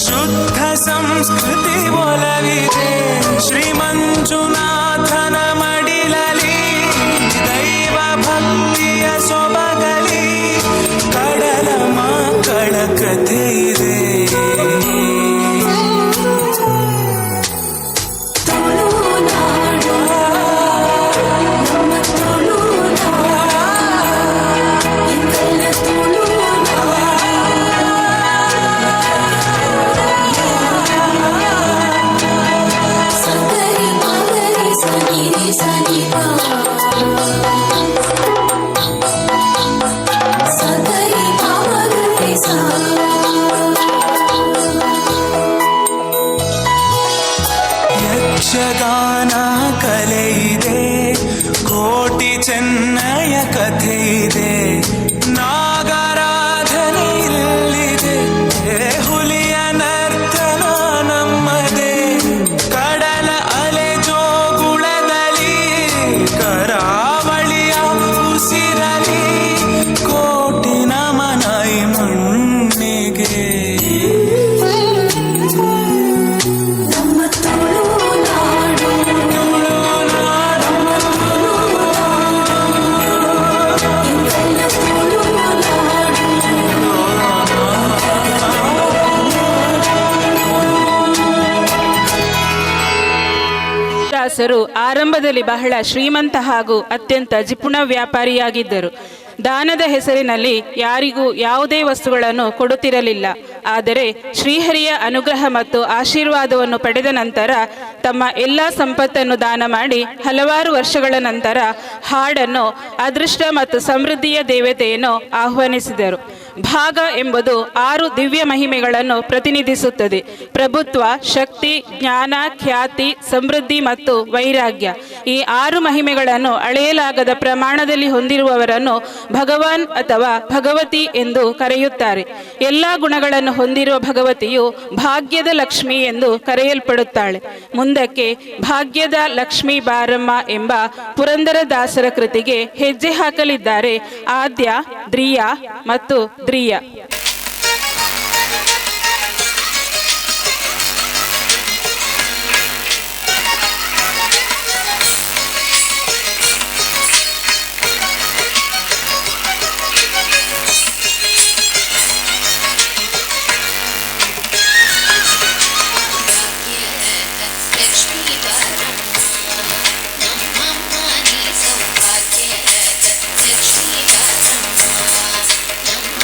ಶುದ್ಧ ಸಂಸ್ಕೃತಿ ಒಲವಿದೆ. ಶ್ರೀ ಮಂಜುನಾಥನ ಮಡಿಲಲಿ ದೈವ ಭಕ್ತಿಯ ಸೊಬಗಲಿ ಕಡಲ ಮಕ್ಕಳ ಕಥೆ ಇದೆ. ಯಕ್ಷಗಾನ ಕಲೆ ಇದೆ, ಕೋಟಿ ಚೆನ್ನಯ ಕಥೆ ಇದೆ, ನಾಗರಾಧನೆ ಇಲ್ಲಿದೆ, ಹುಲಿಯ ನರ್ತನ ನಮ್ಮದೇ, ಕಡಲ ಅಲೆ ಜೋಗುಳದಲ್ಲಿ ಕರಾವಳಿಯ ಉಸಿರಲಿ ಕೋಟಿ ನಮನ ಈ ಮಣ್ಣಿಗೆ. ದಾಸರು ಆರಂಭದಲ್ಲಿ ಬಹಳ ಶ್ರೀಮಂತ ಹಾಗೂ ಅತ್ಯಂತ ಜಿಪುಣ ವ್ಯಾಪಾರಿಯಾಗಿದ್ದರು. ದಾನದ ಹೆಸರಿನಲ್ಲಿ ಯಾರಿಗೂ ಯಾವುದೇ ವಸ್ತುಗಳನ್ನು ಕೊಡುತ್ತಿರಲಿಲ್ಲ. ಆದರೆ ಶ್ರೀಹರಿಯ ಅನುಗ್ರಹ ಮತ್ತು ಆಶೀರ್ವಾದವನ್ನು ಪಡೆದ ನಂತರ ತಮ್ಮ ಎಲ್ಲ ಸಂಪತ್ತನ್ನು ದಾನ ಮಾಡಿ ಹಲವಾರು ವರ್ಷಗಳ ನಂತರ ಹಾಡನ್ನು ಅದೃಷ್ಟ ಮತ್ತು ಸಮೃದ್ಧಿಯ ದೇವತೆಯನ್ನು ಆಹ್ವಾನಿಸಿದರು. ಭಾಗ ಎಂಬುದು 6 ದಿವ್ಯ ಮಹಿಮೆಗಳನ್ನು ಪ್ರತಿನಿಧಿಸುತ್ತದೆ. ಪ್ರಭುತ್ವ, ಶಕ್ತಿ, ಜ್ಞಾನ, ಖ್ಯಾತಿ, ಸಮೃದ್ಧಿ ಮತ್ತು ವೈರಾಗ್ಯ. ಈ 6 ಮಹಿಮೆಗಳನ್ನು ಅಳೆಯಲಾಗದ ಪ್ರಮಾಣದಲ್ಲಿ ಹೊಂದಿರುವವರನ್ನು ಭಗವಾನ್ ಅಥವಾ ಭಗವತಿ ಎಂದು ಕರೆಯುತ್ತಾರೆ. ಎಲ್ಲ ಗುಣಗಳನ್ನು ಹೊಂದಿರುವ ಭಗವತಿಯು ಭಾಗ್ಯದ ಲಕ್ಷ್ಮಿ ಎಂದು ಕರೆಯಲ್ಪಡುತ್ತಾಳೆ. ಮುಂದಕ್ಕೆ ಭಾಗ್ಯದ ಲಕ್ಷ್ಮೀ ಬಾರಮ್ಮ ಎಂಬ ಪುರಂದರದಾಸರ ಕೃತಿಗೆ ಹೆಜ್ಜೆ ಹಾಕಲಿದ್ದಾರೆ ಆದ್ಯ, ದ್ರಿಯ ಮತ್ತು ದ್ರಿಯ. ಸೌಭಾಗ್ಯದ ಲಕ್ಷ್ಮೀ ಬಾರಮ್ಮ, ನಮ್ಮ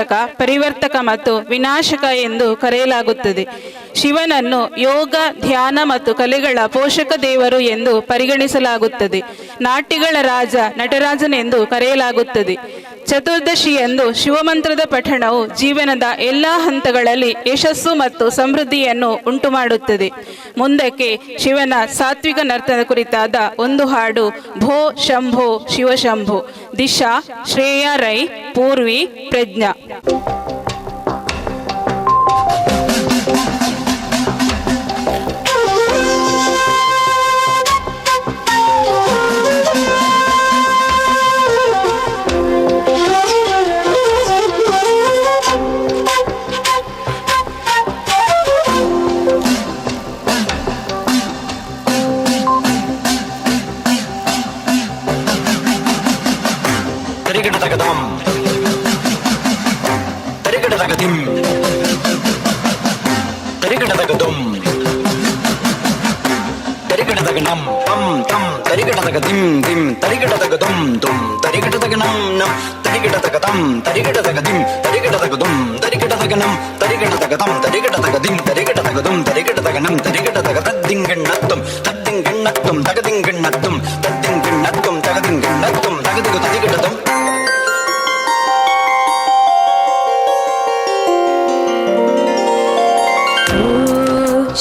ಸಂರಕ್ಷಕ, ಪರಿವರ್ತಕ ಮತ್ತು ವಿನಾಶಕ ಎಂದು ಕರೆಯಲಾಗುತ್ತದೆ. ಶಿವನನ್ನು ಯೋಗ, ಧ್ಯಾನ ಮತ್ತು ಕಲೆಗಳ ಪೋಷಕ ದೇವರು ಎಂದು ಪರಿಗಣಿಸಲಾಗುತ್ತದೆ. ನಾಟ್ಯಗಳ ರಾಜ ನಟರಾಜನೆಂದು ಕರೆಯಲಾಗುತ್ತದೆ. ಚತುರ್ದಶಿಯಂದು ಶಿವಮಂತ್ರದ ಪಠಣವು ಜೀವನದ ಎಲ್ಲ ಹಂತಗಳಲ್ಲಿ ಯಶಸ್ಸು ಮತ್ತು ಸಮೃದ್ಧಿಯನ್ನು ಉಂಟುಮಾಡುತ್ತದೆ. ಮುಂದಕ್ಕೆ ಶಿವನ ಸಾತ್ವಿಕ ನರ್ತನ ಕುರಿತಾದ ಒಂದು ಹಾಡು ಭೋ ಶಂಭೋ ಶಿವಶಂಭೋ. ದಿಶಾ ಶ್ರೇಯಾ ರೈ, ಪೂರ್ವಿ, ಪ್ರಜ್ಞಾ.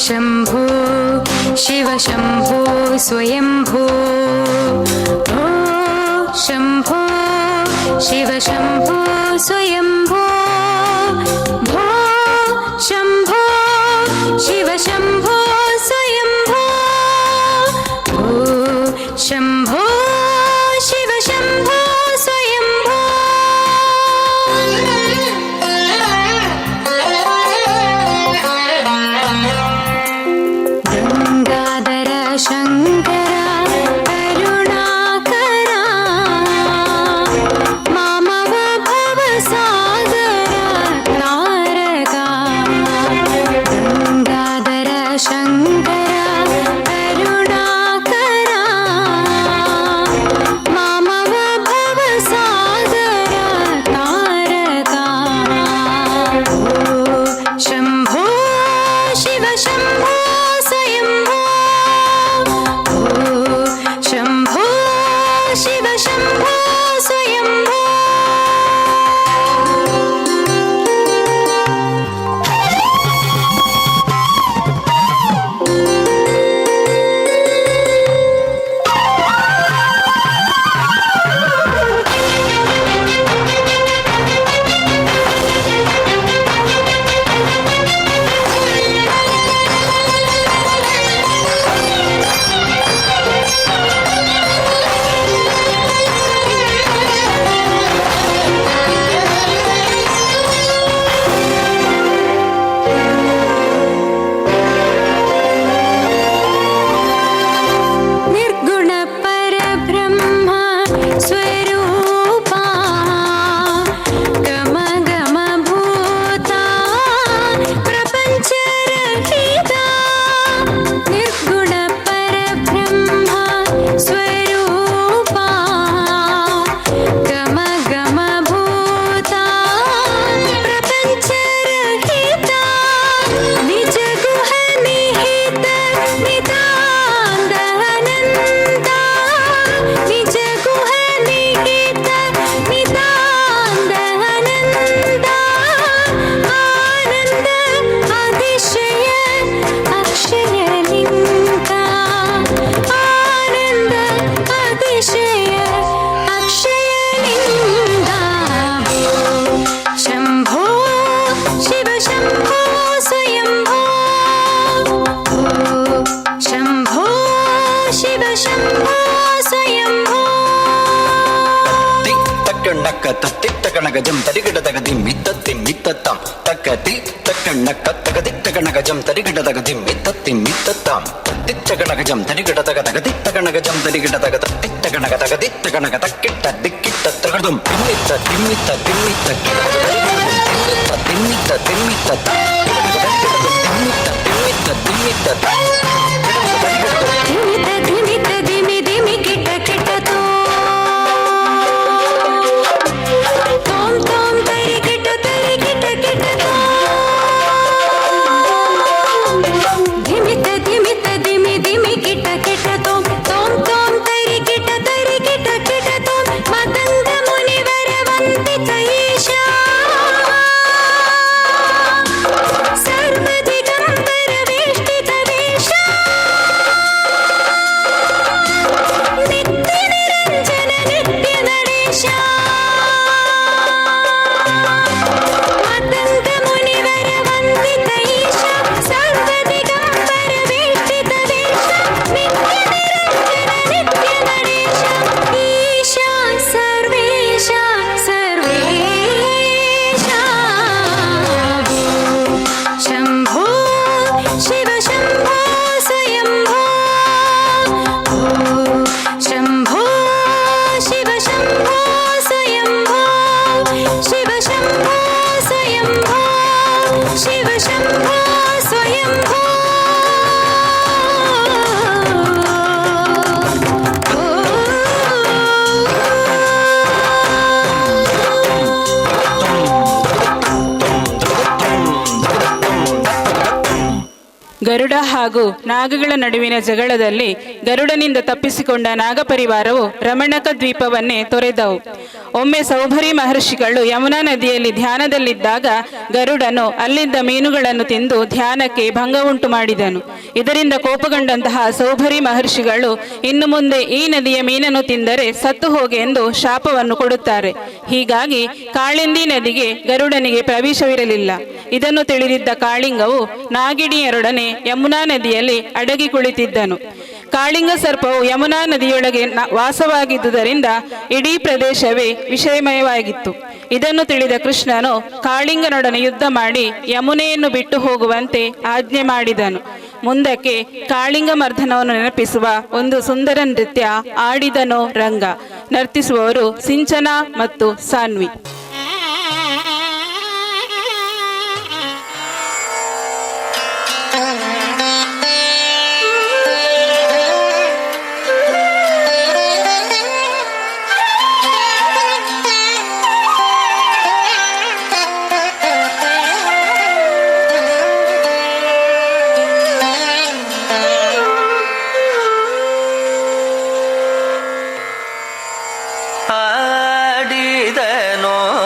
शंभो शिव शंभो स्वयंभो. ओ शंभो शिव शंभो स्वयंभो. भो शंभो शिव शंभो स्वयंभो. ओ शंभो शिव शंभो स्वयंभो. गंगाधर शंकर करुणाकरा मामव भवसागर तारका. गंगाधर शंकर करुणाकरा मामव भवसागर तारका. ओ शंभो शिव शंभो स्वयंभो. ओ शंभो शिव शंभो स्वयंभो. निर्गुण परब्रह्म स्वरूपा गम गम भूता प्रपंच रहिता. निर्गुण परब्रह्म स्वरूपा गम गम भूता प्रपंच रहिता. निज गुह निहित नितांत अनंता. निज गुह निहित नितांत अनंता. आनंद अतिशय अक्षय लिंगा. आनंद अतिशय अक्षय लिंगा. शंभो शिव शंभो स्वयंभो. ओ शंभो शिव शंभो स्वयंभो. ತಕ್ಕಣ್ಣಕ್ಕ ತತ್ತಿತ್ತಕಣಗಜಂ ತರಿಗಿಡದಗದಿಂ ಮಿತ್ತತ್ತಿಂ ಮಿತ್ತತ್ತಾಂ. ತಕ್ಕತಿ ತಕ್ಕಣ್ಣಕ್ಕ ತಗದಿತ್ತಕಣಗಜಂ ತರಿಗಿಡದಗದಿಂ ಮಿತ್ತತ್ತಿಂ ಮಿತ್ತತ್ತಾಂ. ತತ್ತಿತ್ತಕಣಗಜಂ ತರಿಗಿಡದಗದಗದಿತ್ತಕಣಗಜಂ ತರಿಗಿಡದಗ ತತ್ತಿತ್ತಕಣಗ ತಗದಿತ್ತಕಣಗ ತಕ್ಕಿಟ್ಟ ದಿಕ್ಕಿಟ್ಟ ತಗದುಂ ತಿಮ್ಮಿತ್ತ ತಿಮ್ಮಿತ್ತ ತಿಮ್ಮಿತ್ತ ತಿಮ್ಮಿತ್ತ ತಿಮ್ಮಿತ್ತ ತಿಮ್ಮಿತ್ತ ತಿಮ್ಮಿತ್ತ ತಿಮ್ಮಿತ್ತ ತಿಮ್ಮಿತ್ತ ಧಿಮಿತ ಧಿಮಿತ ಧಿಮಿ ಧಿಮಿ ಕಿಟ ಕಿಟ ತೋಂ ತೋಂ ತರಿ ಕಿಟ ತರಿ ಗರುಡ ಹಾಗೂ ನಾಗಗಳ ನಡುವಿನ ಜಗಳದಲ್ಲಿ ಗರುಡನಿಂದ ತಪ್ಪಿಸಿಕೊಂಡ ನಾಗಪರಿವಾರವು ರಮಣಕ ದ್ವೀಪವನ್ನೇ ತೊರೆದವು. ಒಮ್ಮೆ ಸೌಭರಿ ಮಹರ್ಷಿಗಳು ಯಮುನಾ ನದಿಯಲ್ಲಿ ಧ್ಯಾನದಲ್ಲಿದ್ದಾಗ ಗರುಡನು ಅಲ್ಲಿದ್ದ ಮೀನುಗಳನ್ನು ತಿಂದು ಧ್ಯಾನಕ್ಕೆ ಭಂಗ ಉಂಟು ಮಾಡಿದನು. ಇದರಿಂದ ಕೋಪಗೊಂಡಂತಹ ಸೌಭರಿ ಮಹರ್ಷಿಗಳು ಇನ್ನು ಮುಂದೆ ಈ ನದಿಯ ಮೀನನ್ನು ತಿಂದರೆ ಸತ್ತು ಹೋಗೆ ಎಂದು ಶಾಪವನ್ನು ಕೊಡುತ್ತಾರೆ. ಹೀಗಾಗಿ ಕಾಳಿಂದಿ ನದಿಗೆ ಗರುಡನಿಗೆ ಪ್ರವೇಶವಿರಲಿಲ್ಲ. ಇದನ್ನು ತಿಳಿದಿದ್ದ ಕಾಳಿಂಗವು ನಾಗಿಣಿಯರೊಡನೆ ಯಮುನಾ ನದಿಯಲ್ಲಿ ಅಡಗಿ ಕುಳಿತಿದ್ದನು. ಕಾಳಿಂಗ ಸರ್ಪವು ಯಮುನಾ ನದಿಯೊಳಗೆ ವಾಸವಾಗಿದ್ದುದರಿಂದ ಇಡೀ ಪ್ರದೇಶವೇ ವಿಷಯಮಯವಾಗಿತ್ತು. ಇದನ್ನು ತಿಳಿದ ಕೃಷ್ಣನು ಕಾಳಿಂಗನೊಡನೆ ಯುದ್ಧ ಮಾಡಿ ಯಮುನೆಯನ್ನು ಬಿಟ್ಟು ಹೋಗುವಂತೆ ಆಜ್ಞೆ ಮಾಡಿದನು. ಮುಂದಕ್ಕೆ ಕಾಳಿಂಗ ಮರ್ದನವನ್ನು ನೆನಪಿಸುವ ಒಂದು ಸುಂದರ ನೃತ್ಯ ಆಡಿದನೋ ರಂಗ. ನರ್ತಿಸುವವರು ಸಿಂಚನ ಮತ್ತು ಸಾನ್ವಿ. ಆಡಿದನೋ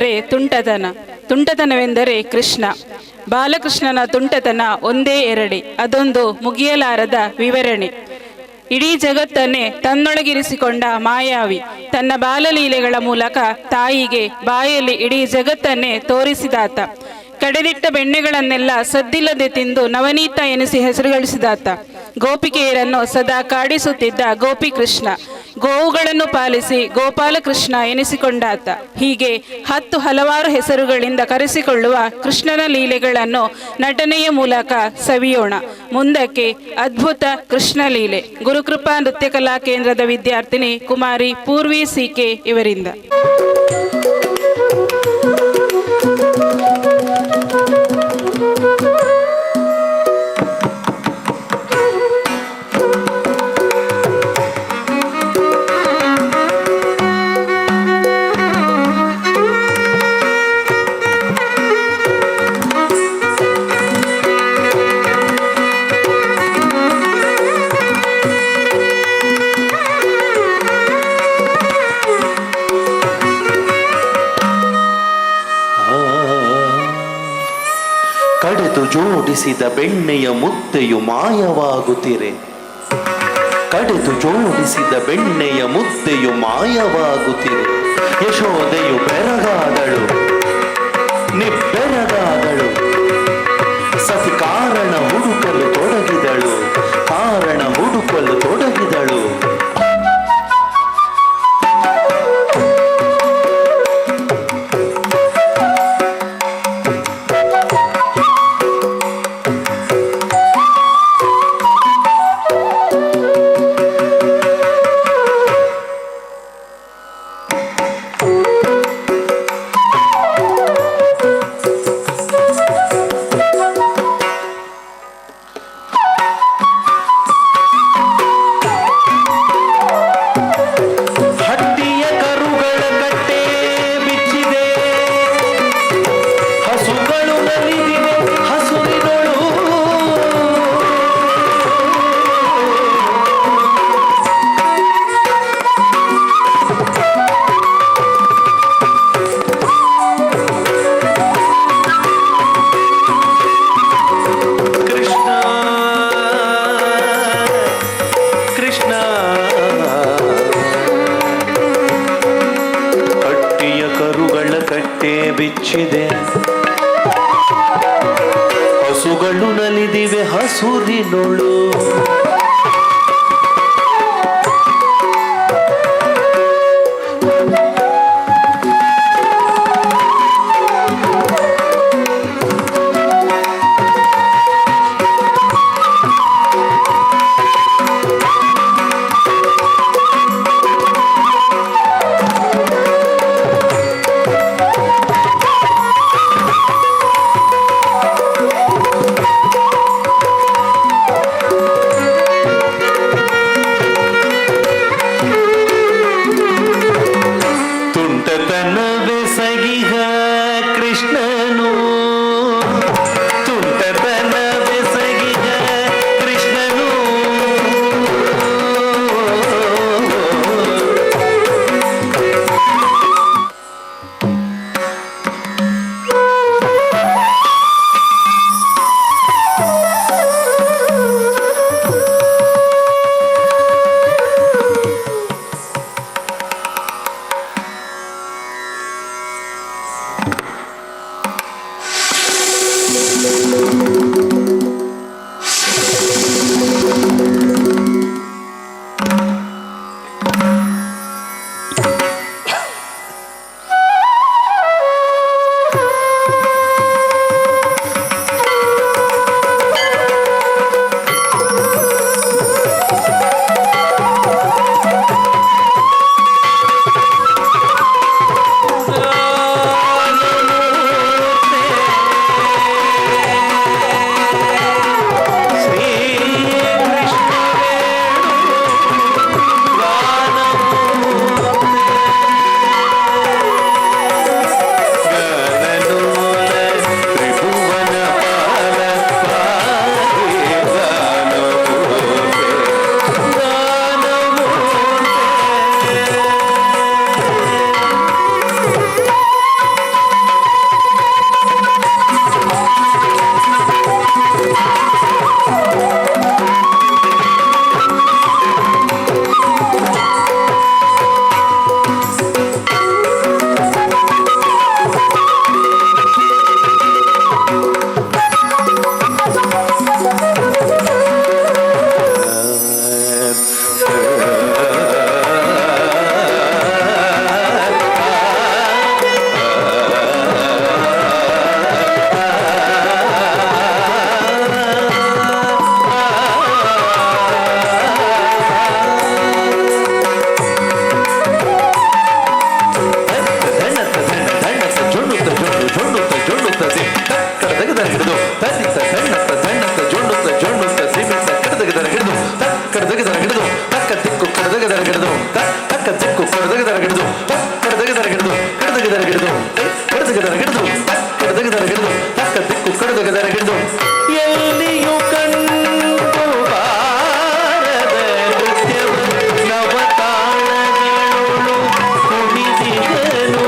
ಎಂದರೆ ತುಂಟತನ, ತುಂಟತನವೆಂದರೆ ಕೃಷ್ಣ. ಬಾಲಕೃಷ್ಣನ ತುಂಟತನ ಒಂದೇ ಎರಡೆ, ಅದೊಂದು ಮುಗಿಯಲಾರದ ವಿವರಣೆ. ಇಡೀ ಜಗತ್ತನ್ನೇ ತನ್ನೊಳಗಿರಿಸಿಕೊಂಡ ಮಾಯಾವಿ ತನ್ನ ಬಾಲಲೀಲೆಗಳ ಮೂಲಕ ತಾಯಿಗೆ ಬಾಯಲ್ಲಿ ಇಡೀ ಜಗತ್ತನ್ನೇ ತೋರಿಸಿದಾತ. ಕಡೆದಿಟ್ಟ ಬೆಣ್ಣೆಗಳನ್ನೆಲ್ಲ ಸದ್ದಿಲ್ಲದೆ ತಿಂದು ನವನೀತ ಎನಿಸಿ ಹೆಸರುಗಳಿಸಿದಾತ. ಗೋಪಿಕೆಯರನ್ನು ಸದಾ ಕಾಡಿಸುತ್ತಿದ್ದ ಗೋಪಿಕೃಷ್ಣ, ಗೋವುಗಳನ್ನು ಪಾಲಿಸಿ ಗೋಪಾಲಕೃಷ್ಣ ಎನಿಸಿಕೊಂಡಾತ. ಹೀಗೆ ಹಲವಾರು ಹೆಸರುಗಳಿಂದ ಕರೆಸಿಕೊಳ್ಳುವ ಕೃಷ್ಣನ ಲೀಲೆಗಳನ್ನು ನಟನೆಯ ಮೂಲಕ ಸವಿಯೋಣ. ಮುಂದಕ್ಕೆ ಅದ್ಭುತ ಕೃಷ್ಣ ಲೀಲೆ ಗುರುಕೃಪಾ ನೃತ್ಯ ಕಲಾ ಕೇಂದ್ರದ ವಿದ್ಯಾರ್ಥಿನಿ ಕುಮಾರಿ ಪೂರ್ವಿ ಸಿಕೆ ಇವರಿಂದ. ಕಡೆದು ಜೋಡಿಸಿದ ಬೆಣ್ಣೆಯ ಮುದ್ದೆಯು ಮಾಯವಾಗುತ್ತಿರೆ, ಕಡೆದು ಜೋಡಿಸಿದ ಬೆಣ್ಣೆಯ ಮುದ್ದೆಯು ಮಾಯವಾಗುತ್ತಿರೆ. ಯಶೋದೆಯು ಬೆರಗಾದಳು, ನಿಬ್ಬೆರಗಾದಳು. ಸತಿ ಕಾರಣ ಹುಡುಕಲು ತೊಡಗಿದಳು, ಕಾರಣ ಹುಡುಕಲು ತೊಡಗಿದಳು. ಬಿಚ್ಚಿದೆ, ಹಸುಗಳು ನಲಿದಿವೆ ಹಸುರಿನೊಳು. ಕಡದಗದರ ಗಿಡದು ಕಡದಗದರ ಗಿಡದು ಕಡದಗದರ ಗಿಡದು ಕಡದಗದರ ಗಿಡದು ಕಡದಗದರ ಗಿಡದು ತಕ್ಕ ದಿಕ್ಕು ಕಡದಗದರ ಗಿಡದು ಎಲ್ಲಿಯೂ ಕಂಡು ಬಾರದ ನೃತ್ಯವ ನವತಾಳಗಳೊಳು ಕುಣಿದಿದನು.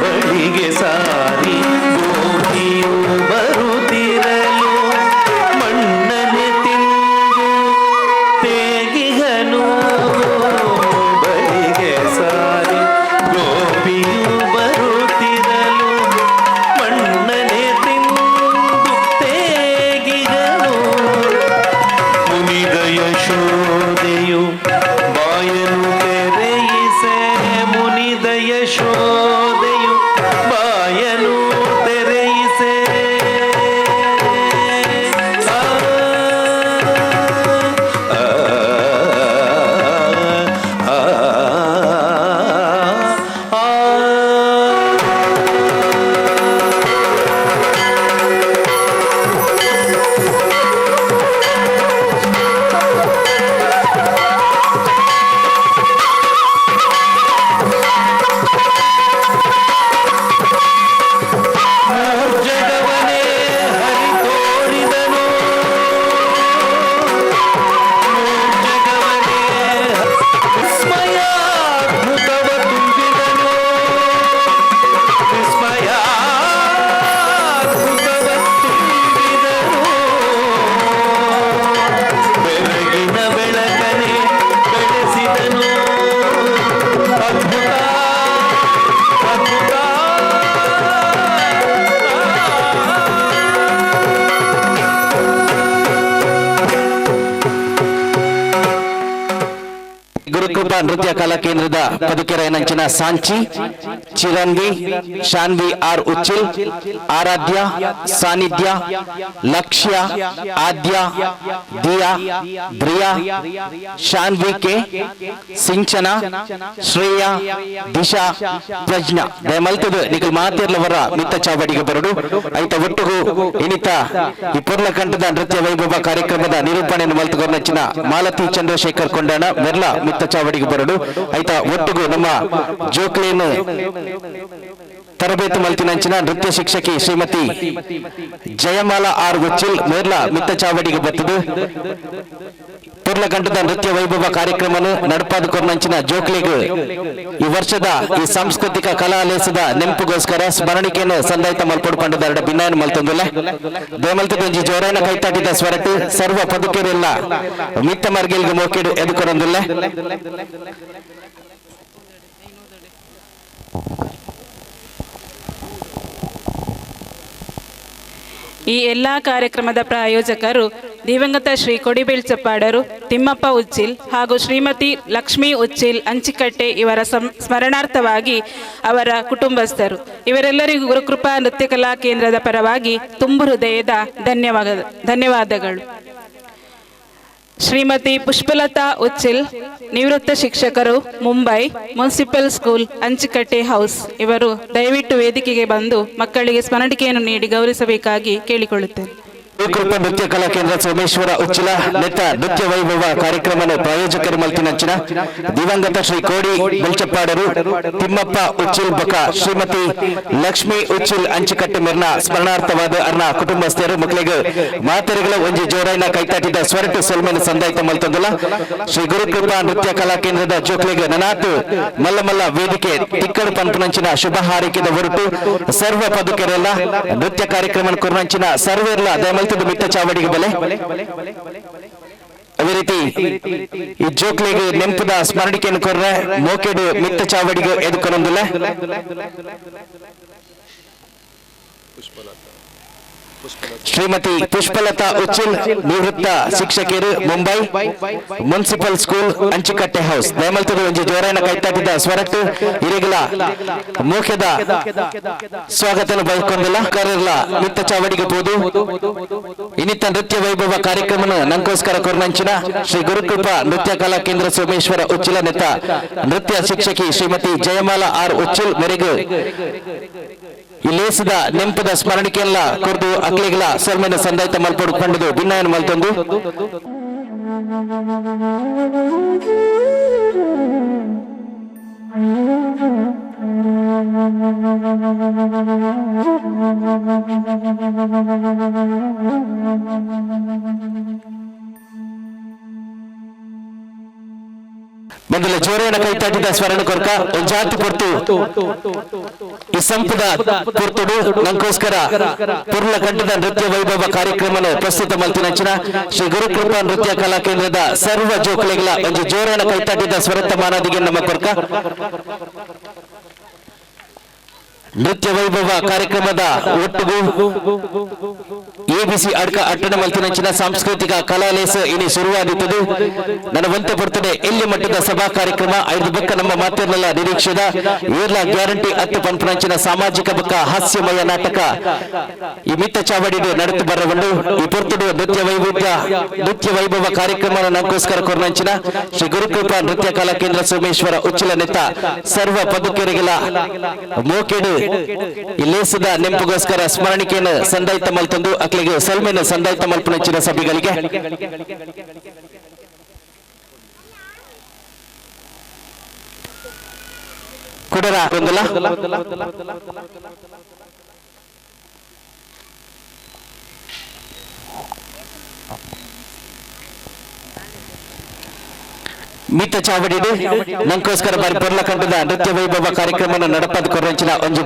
ಬಳಿಗೆ ಸಾರಿ ಗೋಪಿಯು ಬರುತ್ತಿರಲು ಮಣ್ಣನೆ ತಿಂದು ತೇಗಿಗನು. ಬಳಿಗೆ ಸಾರಿ ಗೋಪಿಯು ಬರುತ್ತಿರಲು ಮಣ್ಣನೆ ತಿಂದು ತೇಗಿಗನು. ಮುನಿದ ಯಶೋದೆಯು ಬಾಯನು ತೆರೆಯಿಸೆ ಮುನಿದ ಯಶೋದೆಯು ಬಾಯನು ತೆರೆಯಿಸೆ ಆ, ಆ, ಆ, ಆ, ಆ. ಜಗವನೇ ಹರಿ ತೋರಿದನು ಜಗವನೇ ವಿಸ್ಮಯಾದ್ಭುತವ ತುಂಬಿದನು ವಿಸ್ಮಯಾದ್ಭುತವ ತುಂಬಿದನು. ಬೆಳಗಿನ ಬೆಳಕನೆ ಬೆಳೆಸಿದನು ಅದ್ಭುತ ಅದ್ಭುತ. ಗುರುಕೃಪಾ ನೃತ್ಯ ಕಲಾ ಕೇಂದ್ರದ ಪದುಕೆರೆಯನಂಚಿನ ಸಾಂಚಿ ಚಿರಂಗಿ ಶಾನ್ವಿ ಆರ್ ಉಚ್ಚಿಲ್ ಆರಾಧ್ಯ ಸಾನ್ನಿಧ್ಯ ಲಕ್ಷ್ಯ ಆದ್ಯ ದಿಯಾ ಬ್ರಿಯಾ ಶಾನ್ವಿ ಕೆ ಸಿಂಚನ ಶ್ರೇಯ ದಿಶಾ ಪ್ರಜ್ಞಾ ದಯಮಲ್ತದು ನಿಖಿಲ್ ಮಾತೇರ್ಲವರ ಮಿತ್ತ ಚಾವಡಿಗೆ ಬರಡು ಐತ ಒಟ್ಟುಗು ಇನಿತ ಈ ಪೂರ್ಣಕಂಠದ ನೃತ್ಯ ವೈಭವ ಕಾರ್ಯಕ್ರಮದ ನಿರೂಪಣೆಯನ್ನು ಮಲ್ತುಗೊನ್ನಚ್ಚಿನ ಮಾಲತಿ ಚಂದ್ರಶೇಖರ್ ಕೊಂಡಾಣ ಮೆರ್ಲ ಮಿತ್ತ ಚಾವಡಿಗೆ ಬರಡು ಐತ ಒಟ್ಟುಗು ನಮ್ಮ ಜೋಕ್ಲೇನು ತರಬೇತಿ ಮಲ್ತಿನಂಚಿನ ನೃತ್ಯ ಶಿಕ್ಷಕಿ ಶ್ರೀಮತಿ ಜಯಮಾಲಾ ಆರ್ ಉಚ್ಚಿಲ್ ಮೇರ್ಲ ಮಿತ್ತ ಚಾವಡಿಗೆ ಬರ್ತದು. ಪೂರ್ಣಕಂಠದ ನೃತ್ಯ ವೈಭವ ಕಾರ್ಯಕ್ರಮನು ನಡಪಾದುಕೊರ್ನಂಚಿನ ಜೋಕ್ಲಿಗೆ ಈ ವರ್ಷದ ಈ ಸಾಂಸ್ಕೃತಿಕ ಕಲಾಲೇಸದ ನೆಂಪುಗೋಸ್ಕರ ಸ್ಮರಣಿಕೆಯನ್ನು ಸಂದಾಯಿತ ಮಲ್ಪಡ್ಕೊಂಡದ ಎರಡು ಭಿನ್ನಾಯನ ಮಲ್ತೊಂದುಲ್ಲ ದೇಮಲ್ತದೊಂಜಿ ಜೋರಾಯನ ಕೈತಾಟಿದ ಸ್ವರಟ್ಟು ಸರ್ವ ಪದುಕೆರೆಲ್ಲ ಮಿತ್ತ ಮರ್ಗೆಲ್ಗೆ ಮೋಕೆಡು ಎದುಕೊರೊಂದುಲ್ಲ. ಈ ಎಲ್ಲಾ ಕಾರ್ಯಕ್ರಮದ ಪ್ರಾಯೋಜಕರು ದಿವಂಗತ ಶ್ರೀ ಕೊಡಿಬೇಳ್ ಚಪ್ಪಾಡರು, ತಿಮ್ಮಪ್ಪ ಉಚ್ಚಿಲ್ ಹಾಗೂ ಶ್ರೀಮತಿ ಲಕ್ಷ್ಮೀ ಉಚ್ಚಿಲ್ ಅಂಚಿಕಟ್ಟೆ ಇವರ ಸ್ಮರಣಾರ್ಥವಾಗಿ ಅವರ ಕುಟುಂಬಸ್ಥರು. ಇವರೆಲ್ಲರಿಗೂ ಗುರುಕೃಪಾ ನೃತ್ಯ ಕಲಾ ಕೇಂದ್ರದ ಪರವಾಗಿ ತುಂಬು ಹೃದಯದ ಧನ್ಯವಾದಗಳು. ಶ್ರೀಮತಿ ಪುಷ್ಪಲತಾ ಉಚ್ಚಿಲ್, ನಿವೃತ್ತ ಶಿಕ್ಷಕರು, ಮುಂಬೈ ಮುನ್ಸಿಪಲ್ ಸ್ಕೂಲ್ ಅಂಚಿಕಟ್ಟೆ ಹೌಸ್. ಇವರು ದಯವಿಟ್ಟು ವೇದಿಕೆಗೆ ಬಂದು ಮಕ್ಕಳಿಗೆ ಸ್ಮರಣಿಕೆಯನ್ನು ನೀಡಿ ಗೌರವಿಸಬೇಕಾಗಿ ಕೇಳಿಕೊಳ್ಳುತ್ತೇನೆ. ಗುರುಕೃಪಾ ನೃತ್ಯ ಕಲಾ ಕೇಂದ್ರ ಸೋಮೇಶ್ವರ ಉಚ್ಚಿಲ ನೆತ್ತ ನೃತ್ಯ ವೈಭವ ಕಾರ್ಯಕ್ರಮದ ಪ್ರಾಯೋಜಕರು ಮಲ್ತಿನಂಚಿನ ದಿವಂಗತ ಶ್ರೀ ಕೋಡಿ ಬೆಲ್ಚಪ್ಪಾಡರು, ತಿಮ್ಮಪ್ಪ ಉಚ್ಚಿಲ್ ಬಕ ಶ್ರೀಮತಿ ಲಕ್ಷ್ಮೀ ಉಚ್ಚಿಲ್ ಅಂಚಿಕಟ್ಟೆ ಮೆರ್ನ ಸ್ಮರಣಾರ್ಥವಾದ ಅರ್ನ ಕುಟುಂಬಸ್ಥರು ಮಕ್ಕಳಿಗೆ ಮಾತೆರೆಗಳ ಒಂಜಿ ಜೋರಾಯಿನ ಕೈತಾಟಿದ ಸ್ವರಟು ಸೊಲ್ಮೆನ ಸಂದಾಯಿತ ಮಲ್ತೊಂದಲ್ಲ. ಶ್ರೀ ಗುರುಕೃಪಾ ನೃತ್ಯ ಕಲಾ ಕೇಂದ್ರದ ಜೋಕ್ಲಿಗೆ ನನಾತು ಮಲ್ಲ ಮಲ್ಲ ವೇದಿಕೆ ತಿಕ್ಕಡು ಪಂಪನಂಚಿನ ಶುಭ ಹಾರೈಕೆದ ಹೊರಟು ಸರ್ವ ಪದುಕೆರೆಲ್ಲ ನೃತ್ಯ ಕಾರ್ಯಕ್ರಮ ಕೊರ್ನಂಚಿನ ಸರ್ವೆಲ್ಲ ದಯಮಲ್ ಮಿತ್ತ ಚಾವಡಿಗೆ ಬಲೆ. ಅದೇ ರೀತಿ ಈ ಜೋಕ್ಲಿಗೆ ನೆಂಪದ ಸ್ಮರಣಿಕೆಯನ್ನು ಕೊರ್ರೆ ಮೋಕೆಡು ಮಿತ್ತ ಚಾವಡಿಗೆ ಎದುಕೊನೊಂದಿಲ್ಲ. ಶ್ರೀಮತಿ ಪುಷ್ಪಲತಾ ಉಚ್ಚಿಲ್ ನಿವೃತ್ತ ಶಿಕ್ಷಕಿಯರು ಮುಂಬೈ ಮುನ್ಸಿಪಲ್ ಸ್ಕೂಲ್ ಅಂಚಿಕಟ್ಟೆ ಹೌಸ್ ದಯಮಲ್ತದ ಒಂದು ಜೋರಾಯನ ಕೈತಾಟಿದ ಸ್ವರಟ್ಟು ಇರಿಗಲ ಮುಖ್ಯದ ಸ್ವಾಗತ ಬಯಕೊಂಡಿಲ್ಲ ಕರಲ್ಲ ನಿತ್ತ ಚಾವಡಿಗೆ ಹೋದು ಇನ್ನಿತ್ತ ನೃತ್ಯ ವೈಭವ ಕಾರ್ಯಕ್ರಮ ನಂಗೋಸ್ಕರ ಕೊರ್ನಂಚಿನ ಶ್ರೀ ಗುರುಕೃಪಾ ನೃತ್ಯ ಕಲಾ ಕೇಂದ್ರ ಸೋಮೇಶ್ವರ ಉಚ್ಚಿಲ ನೆತ್ತ ನೃತ್ಯ ಶಿಕ್ಷಕಿ ಶ್ರೀಮತಿ ಜಯಮಾಲಾ ಆರ್ ಉಚ್ಚಿಲ್ ಮೆರೆಗು ಈ ಲೇಸದ ನೆಂಪದ ಸ್ಮರಣಿಕೆಯಲ್ಲ ಕೊರ್ದು ಅಕ್ಲಿಗಳ ಸಲ್ಮೇನ ಸಂದಾಯಿತ ಮಲ್ಪಡು ಕಂಡು ಭಿನ್ನಾಯನ ಮಲ್ತೊಂದು ಮೊದಲ ಜೋರೇನ ಕೈತಾಟಿದ ಸ್ವರಣ ಕೊರ್ಕ ಜಾತಿ ಪೊರ್ತು ಈ ಸಂಪದ ಪೊರ್ತುಡು ನಂಗೋಸ್ಕರ ಪುರ್ಲ ಕಂಠದ ನೃತ್ಯ ವೈಭವ ಕಾರ್ಯಕ್ರಮ ಪ್ರಸ್ತುತ ಮಲ್ತಿನಂಚಿನ ಶ್ರೀ ಗುರುಕೃಪಾ ನೃತ್ಯ ಕಲಾ ಕೇಂದ್ರದ ಸರ್ವ ಜೋಕುಲೆಗಳ ಒಂದು ಜೋರೇನ ಕೈತಾಟಿದ ಸ್ವರತ್ತ ಮಾನಾದಿಗೆ ನಮ್ಮ ಕೊರ್ಕ ನೃತ್ಯ ವೈಭವ ಕಾರ್ಯಕ್ರಮದ ಒಟ್ಟಿಗೂ ಎಬಿಸಿ ಅಡ್ಕ ಅಟ್ಟಣ ಮಲ್ತಿನಂಚಿನ ಸಾಂಸ್ಕೃತಿಕ ಕಲಾಲೇಸ ಇನಿ ಶುರುವಾದಿತ್ತದು ನನ್ನ ವಂತ ಬರ್ತಡೆ ಎಲ್ಲಿ ಮಟ್ಟದ ಸಭಾ ಕಾರ್ಯಕ್ರಮ 5 ಬಕ್ಕ ನಮ್ಮ ಮಾತಿರಲಿಲ್ಲ ನಿರೀಕ್ಷೆದ ಏರ್ಲ ಗ್ಯಾರಂಟಿ 10 ಪಂಪನಂಚಿನ ಸಾಮಾಜಿಕ ಬಕ್ಕ ಹಾಸ್ಯಮಯ ನಾಟಕ ಈ ಮಿತ್ತ ಚಾವಡಿದು ನಡೆದು ಬರವಂಡು ಈ ಪೊರ್ತುಡು ನೃತ್ಯ ವೈಭವ ಕಾರ್ಯಕ್ರಮ ನಂಗೋಸ್ಕರ ಕೊರ್ನಂಚಿನ ಶ್ರೀ ಗುರುಕೃಪಾ ನೃತ್ಯ ಕಲಾ ಕೇಂದ್ರ ಸೋಮೇಶ್ವರ ಉಚ್ಚಿಲ ನೆತ್ತ ಸರ್ವ ಪದುಕೆರೆಗಳ ಮೋಕೆಡು ಇಲ್ಲೇಸದ ನೆಂಪುಗೋಸ್ಕರ ಸ್ಮರಣಿಕೆಯನ್ನು ಸಂದಾಯಿತ ಮಲ್ತಂದು ಅಕ್ಲಿಗೆ ಸಲ್ಮೇನ ಸಂದಾಯಿತ ಮಲ್ಪನಂಚಿನ ಸಭೆಗಳಿಗೆ ಕುಡರ ಗೊಂದಲ ಮಿತ್ತ ಚಾವಡಿಡು ನಂಗೋಸ್ಕರ ಬಾರಿ ಪೊರ್ಲ ಕಂಠದ ನೃತ್ಯ ವೈಭವ ಕಾರ್ಯಕ್ರಮ ನಡಪದ ಕೊರಂಚಿನ ಒಂಜು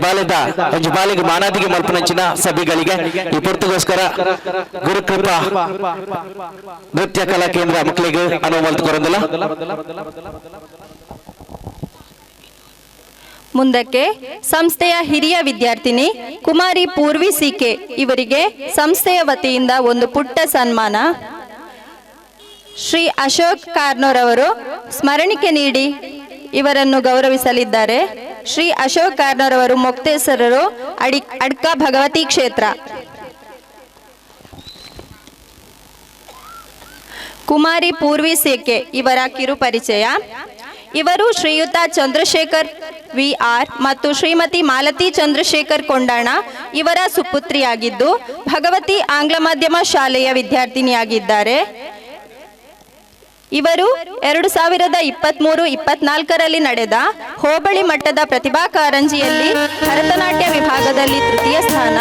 ಬಾಲಿಗೆ ಮಾನಾದಿಗೆ ಮಲ್ಪನಂಚಿನ ಸಭೆಗಳಿಗೆ ಈ ಪೊರ್ತುಗೋಸ್ಕರ ಗುರುಕೃಪಾ ನೃತ್ಯ ಕಲಾ ಕೇಂದ್ರ ಮಕ್ಕಳಿಗೆ ಅನುವು ಮಲ್ತು ಕೊರಂದಿಲ್ಲ ಮುಂದಕ್ಕೆ ಸಂಸ್ಥೆಯ ಹಿರಿಯ ವಿದ್ಯಾರ್ಥಿನಿ ಕುಮಾರಿ ಪೂರ್ವಿ ಸಿಕೆ ಇವರಿಗೆ ಸಂಸ್ಥೆಯ ವತಿಯಿಂದ ಒಂದು ಪುಟ್ಟ ಸನ್ಮಾನ. ಶ್ರೀ ಅಶೋಕ್ ಕಾರ್ನೋರವರು ಸ್ಮರಣಿಕೆ ನೀಡಿ ಇವರನ್ನು ಗೌರವಿಸಲಿದ್ದಾರೆ. ಶ್ರೀ ಅಶೋಕ್ ಕಾರ್ನೋರವರು ಮೊಕ್ತೇಸರರು ಅಡ್ಕ ಭಗವತಿ ಕ್ಷೇತ್ರ. ಕುಮಾರಿ ಪೂರ್ವಿ ಸೇಕೆ ಇವರ ಕಿರು ಪರಿಚಯ. ಇವರು ಶ್ರೀಯುತ ಚಂದ್ರಶೇಖರ್ ವಿಆರ್ ಮತ್ತು ಶ್ರೀಮತಿ ಮಾಲತಿ ಚಂದ್ರಶೇಖರ್ ಕೊಂಡಾಣ ಇವರ ಸುಪುತ್ರಿಯಾಗಿದ್ದು ಭಗವತಿ ಆಂಗ್ಲ ಮಾಧ್ಯಮ ಶಾಲೆಯ ವಿದ್ಯಾರ್ಥಿನಿಯಾಗಿದ್ದಾರೆ. ಇವರು 2023-24ರಲ್ಲಿ ನಡೆದ ಹೋಬಳಿ ಮಟ್ಟದ ಪ್ರತಿಭಾ ಕಾರಂಜಿಯಲ್ಲಿ ಭರತನಾಟ್ಯ ವಿಭಾಗದಲ್ಲಿ ತೃತೀಯ ಸ್ಥಾನ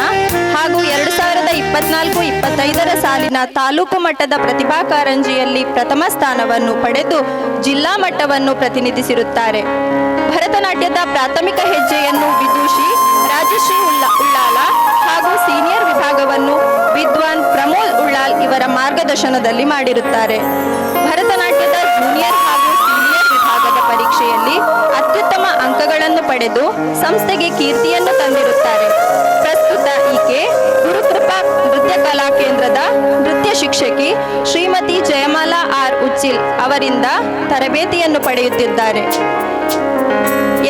ಹಾಗೂ 2024-25ರ ಸಾಲಿನ ತಾಲೂಕು ಮಟ್ಟದ ಪ್ರತಿಭಾ ಕಾರಂಜಿಯಲ್ಲಿ ಪ್ರಥಮ ಸ್ಥಾನವನ್ನು ಪಡೆದು ಜಿಲ್ಲಾ ಮಟ್ಟವನ್ನು ಪ್ರತಿನಿಧಿಸಿರುತ್ತಾರೆ. ಭರತನಾಟ್ಯದ ಪ್ರಾಥಮಿಕ ಹೆಜ್ಜೆಯನ್ನು ವಿದೂಷಿ ರಾಜಶ್ರೀ ಉಳ್ಳಾಲ ಹಾಗೂ ಸೀನಿಯರ್ ವಿಭಾಗವನ್ನು ವಿದ್ವಾನ್ ಪ್ರಮೋದ್ ಉಳ್ಳಾಲ್ ಇವರ ಮಾರ್ಗದರ್ಶನದಲ್ಲಿ ಮಾಡಿರುತ್ತಾರೆ. ಭರತನಾಟ್ಯದ ಜೂನಿಯರ್ ಹಾಗೂ ಸೀನಿಯರ್ ವಿಭಾಗದ ಪರೀಕ್ಷೆಯಲ್ಲಿ ಅತ್ಯುತ್ತಮ ಅಂಕಗಳನ್ನು ಪಡೆದು ಸಂಸ್ಥೆಗೆ ಕೀರ್ತಿಯನ್ನು ತಂದಿರುತ್ತಾರೆ. ಪ್ರಸ್ತುತ ಈಕೆ ಗುರುಕೃಪಾ ನೃತ್ಯ ಕಲಾ ಕೇಂದ್ರದ ನೃತ್ಯ ಶಿಕ್ಷಕಿ ಶ್ರೀಮತಿ ಜಯಮಾಲಾ ಆರ್ ಉಚ್ಚಿಲ್ ಅವರಿಂದ ತರಬೇತಿಯನ್ನು ಪಡೆಯುತ್ತಿದ್ದಾರೆ.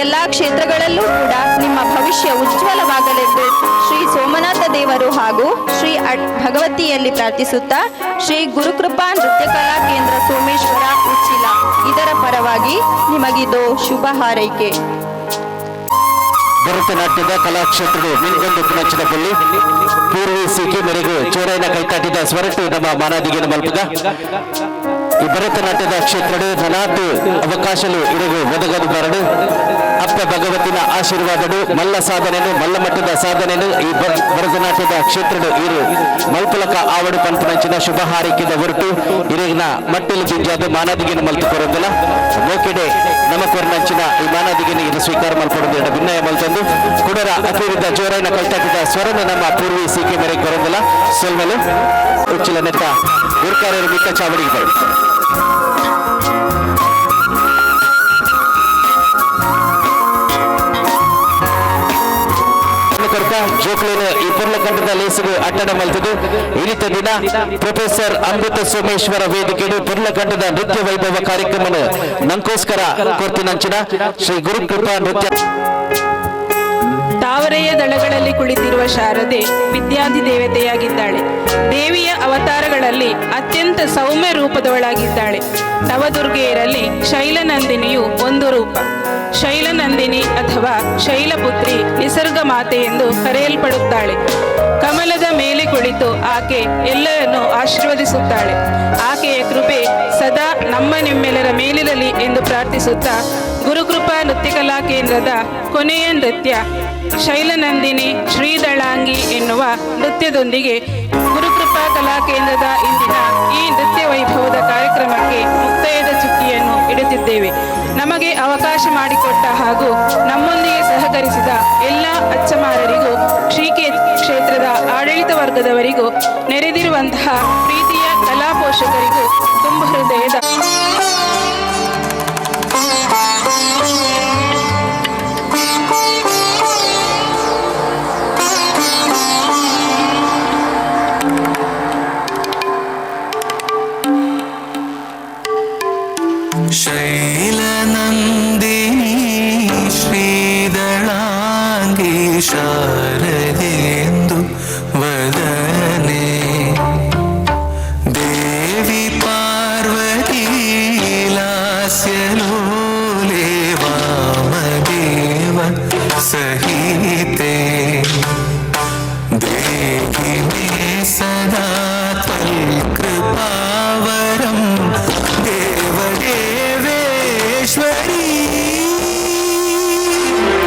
ಎಲ್ಲ ಕ್ಷೇತ್ರಗಳಲ್ಲೂ ಕೂಡ ನಿಮ್ಮ ಭವಿಷ್ಯ ಉಜ್ವಲವಾಗಲೆಂದು ಶ್ರೀ ಸೋಮನಾಥ ದೇವರು ಹಾಗೂ ಶ್ರೀ ಭಗವತಿಯಲ್ಲಿ ಪ್ರಾರ್ಥಿಸುತ್ತಾ ಶ್ರೀ ಗುರುಕೃಪಾ ನೃತ್ಯ ಕಲಾ ಕೇಂದ್ರ ಸೋಮೇಶ್ವರ ಉಚ್ಚಿಲ ಇದರ ಪರವಾಗಿ ನಿಮಗಿದು ಶುಭ ಹಾರೈಕೆ. ಭರತನಾಟ್ಯದ ಕಲಾಕ್ಷೇತ್ರದ ಮಿನ್ಗೊಂದು ಪುನಚಿನ ಬಳ್ಳಿ ಪೂರ್ವಿ ಸಿಕ್ಕಿ ಮೇರೆಗೂ ಚೋರೈನ ಕೈತಾಟಿದ ಸ್ವರಟ್ಟು ನಮ್ಮ ಮಾನಾದಿಗೆ ಮಲ್ಪದ ಈ ಭರತನಾಟ್ಯದ ಕ್ಷೇತ್ರಡು ಧನಾತು ಅವಕಾಶಲು ಇರಗು ಒದಗದು ಬರಡು ಅಪ್ಪ ಭಗವತಿನ ಆಶೀರ್ವಾದಡು ಮಲ್ಲ ಸಾಧನೆನು ಮಲ್ಲ ಮಟ್ಟದ ಸಾಧನೆನು ಈ ಭರತನಾಟ್ಯದ ಕ್ಷೇತ್ರಡು ಇರು ಮಲ್ಪಲಕ ಆವಡು ಪಂಪನಂಚಿನ ಶುಭ ಹಾರೈಕೆದ ಹೊರಟು ಇರಗಿನ ಮಟ್ಟಲು ಜಿಂಜಾದು ಮಾನಾದಿಗೆನ ಮಲ್ತು ಕೊರೋದಿಲ್ಲ ಮೋಕೆಡೆ ನಮ್ಮ ಕೊರನಂಚಿನ ಈ ಮಾನಾದಿಗೆನ ಇದು ಸ್ವೀಕಾರ ಮಲ್ಪಡೋದು ಭಿನ್ನಯ ಮಲ್ತಂದು ಕುಡರ ಅತಿವಿರುದ್ಧ ಜೋರೈನ ಕೈತಾಟಿದ ಸ್ವರನ ನಮ್ಮ ಪೂರ್ವಿ ಸಿಕೆ ಮೇರೆಗೆ ಕೊರೋದಿಲ್ಲ ಸೊಲ್ಮೆಲು ಉಚ್ಚಿಲ ನೆತ್ತ ಗುರ್ಕಾರರು ಮಿಕ್ಕ ಚಾವಡಿಗೆ ಬರು ಬೊಕ್ಕ ಜೋಕ್ಲೇನು ಈ ಪೊರ್ಲ ಕಂಠದ ಲೇಸಿಗೆ ಅಟ್ಟಣೆ ಮಲ್ತದು ಇನಿತ ದಿನ ಪ್ರೊಫೆಸರ್ ಅಮೃತ ಸೋಮೇಶ್ವರ ವೇದಿಕೆಡು ಪೊರ್ಲ ಕಂಠದ ನೃತ್ಯ ವೈಭವ ಕಾರ್ಯಕ್ರಮ ನಂಕೋಸ್ಕರ ಕೊರ್ತಿನಂಚಿನ ಶ್ರೀ ಗುರುಕೃಪಾ ನೃತ್ಯ ತಾವರೆಯ ದಳಗಳಲ್ಲಿ ಕುಳಿತಿರುವ ಶಾರದೆ ವಿದ್ಯಾಧಿ ದೇವತೆಯಾಗಿದ್ದಾಳೆ. ದೇವಿಯ ಅವತಾರಗಳಲ್ಲಿ ಅತ್ಯಂತ ಸೌಮ್ಯ ರೂಪದವಳಾಗಿದ್ದಾಳೆ. ನವದುರ್ಗೆಯರಲ್ಲಿ ಶೈಲನಂದಿನಿಯು ಒಂದು ರೂಪ. ಶೈಲನಂದಿನಿ ಅಥವಾ ಶೈಲಪುತ್ರಿ ನಿಸರ್ಗ ಮಾತೆ ಎಂದು ಕರೆಯಲ್ಪಡುತ್ತಾಳೆ. ಕಮಲದ ಮೇಲೆ ಕುಳಿತು ಆಕೆ ಎಲ್ಲರನ್ನು ಆಶೀರ್ವದಿಸುತ್ತಾಳೆ. ಆಕೆಯ ಕೃಪೆ ಸದಾ ನಮ್ಮ ನಿಮ್ಮೆಲ್ಲರ ಮೇಲಿರಲಿ ಎಂದು ಪ್ರಾರ್ಥಿಸುತ್ತಾ ಗುರುಕೃಪಾ ನೃತ್ಯಕಲಾ ಕೇಂದ್ರದ ಕೊನೆಯ ನೃತ್ಯ ಶೈಲನಂದಿನಿ ಶ್ರೀದಳಾಂಗಿ ಎನ್ನುವ ನೃತ್ಯದೊಂದಿಗೆ ಗುರುಕೃಪಾ ಕಲಾ ಕೇಂದ್ರದ ಇಂದಿನ ಈ ನೃತ್ಯ ವೈಭವದ ಕಾರ್ಯಕ್ರಮಕ್ಕೆ ಮುಕ್ತಾಯದ ಚುಕ್ಕಿಯನ್ನು ಇಡುತ್ತಿದ್ದೇವೆ. ನಮಗೆ ಅವಕಾಶ ಮಾಡಿಕೊಟ್ಟ ಹಾಗೂ ನಮ್ಮೊಂದಿಗೆ ಸಹಕರಿಸಿದ ಎಲ್ಲ ಅಚ್ಚಮಾರರಿಗೂ ಶ್ರೀ ಕ್ಷೇತ್ರದ ಆಡಳಿತ ವರ್ಗದವರಿಗೂ ನೆರೆದಿರುವಂತಹ ಪ್ರೀತಿಯ ಕಲಾ ಪೋಷಕರಿಗೂ ತುಂಬ ಹೃದಯದ ಶೈಲನಂದಿನಿ ಶ್ರೀದಳಾಂಗಿ ಶಾರದೆಂದು ವದನೆ ದೇವಿ ಪಾರ್ವತಿ ಲಾಸ್ಯಲೋಲೆ ವಾಮದೇವ ಸಹಿತೆ ದೇವಿ ಮೇ ಸದಾ ತ್ವಲ್ಕೃಪಾವರಂ ದೇವದೇವೇಶ್ವರಿ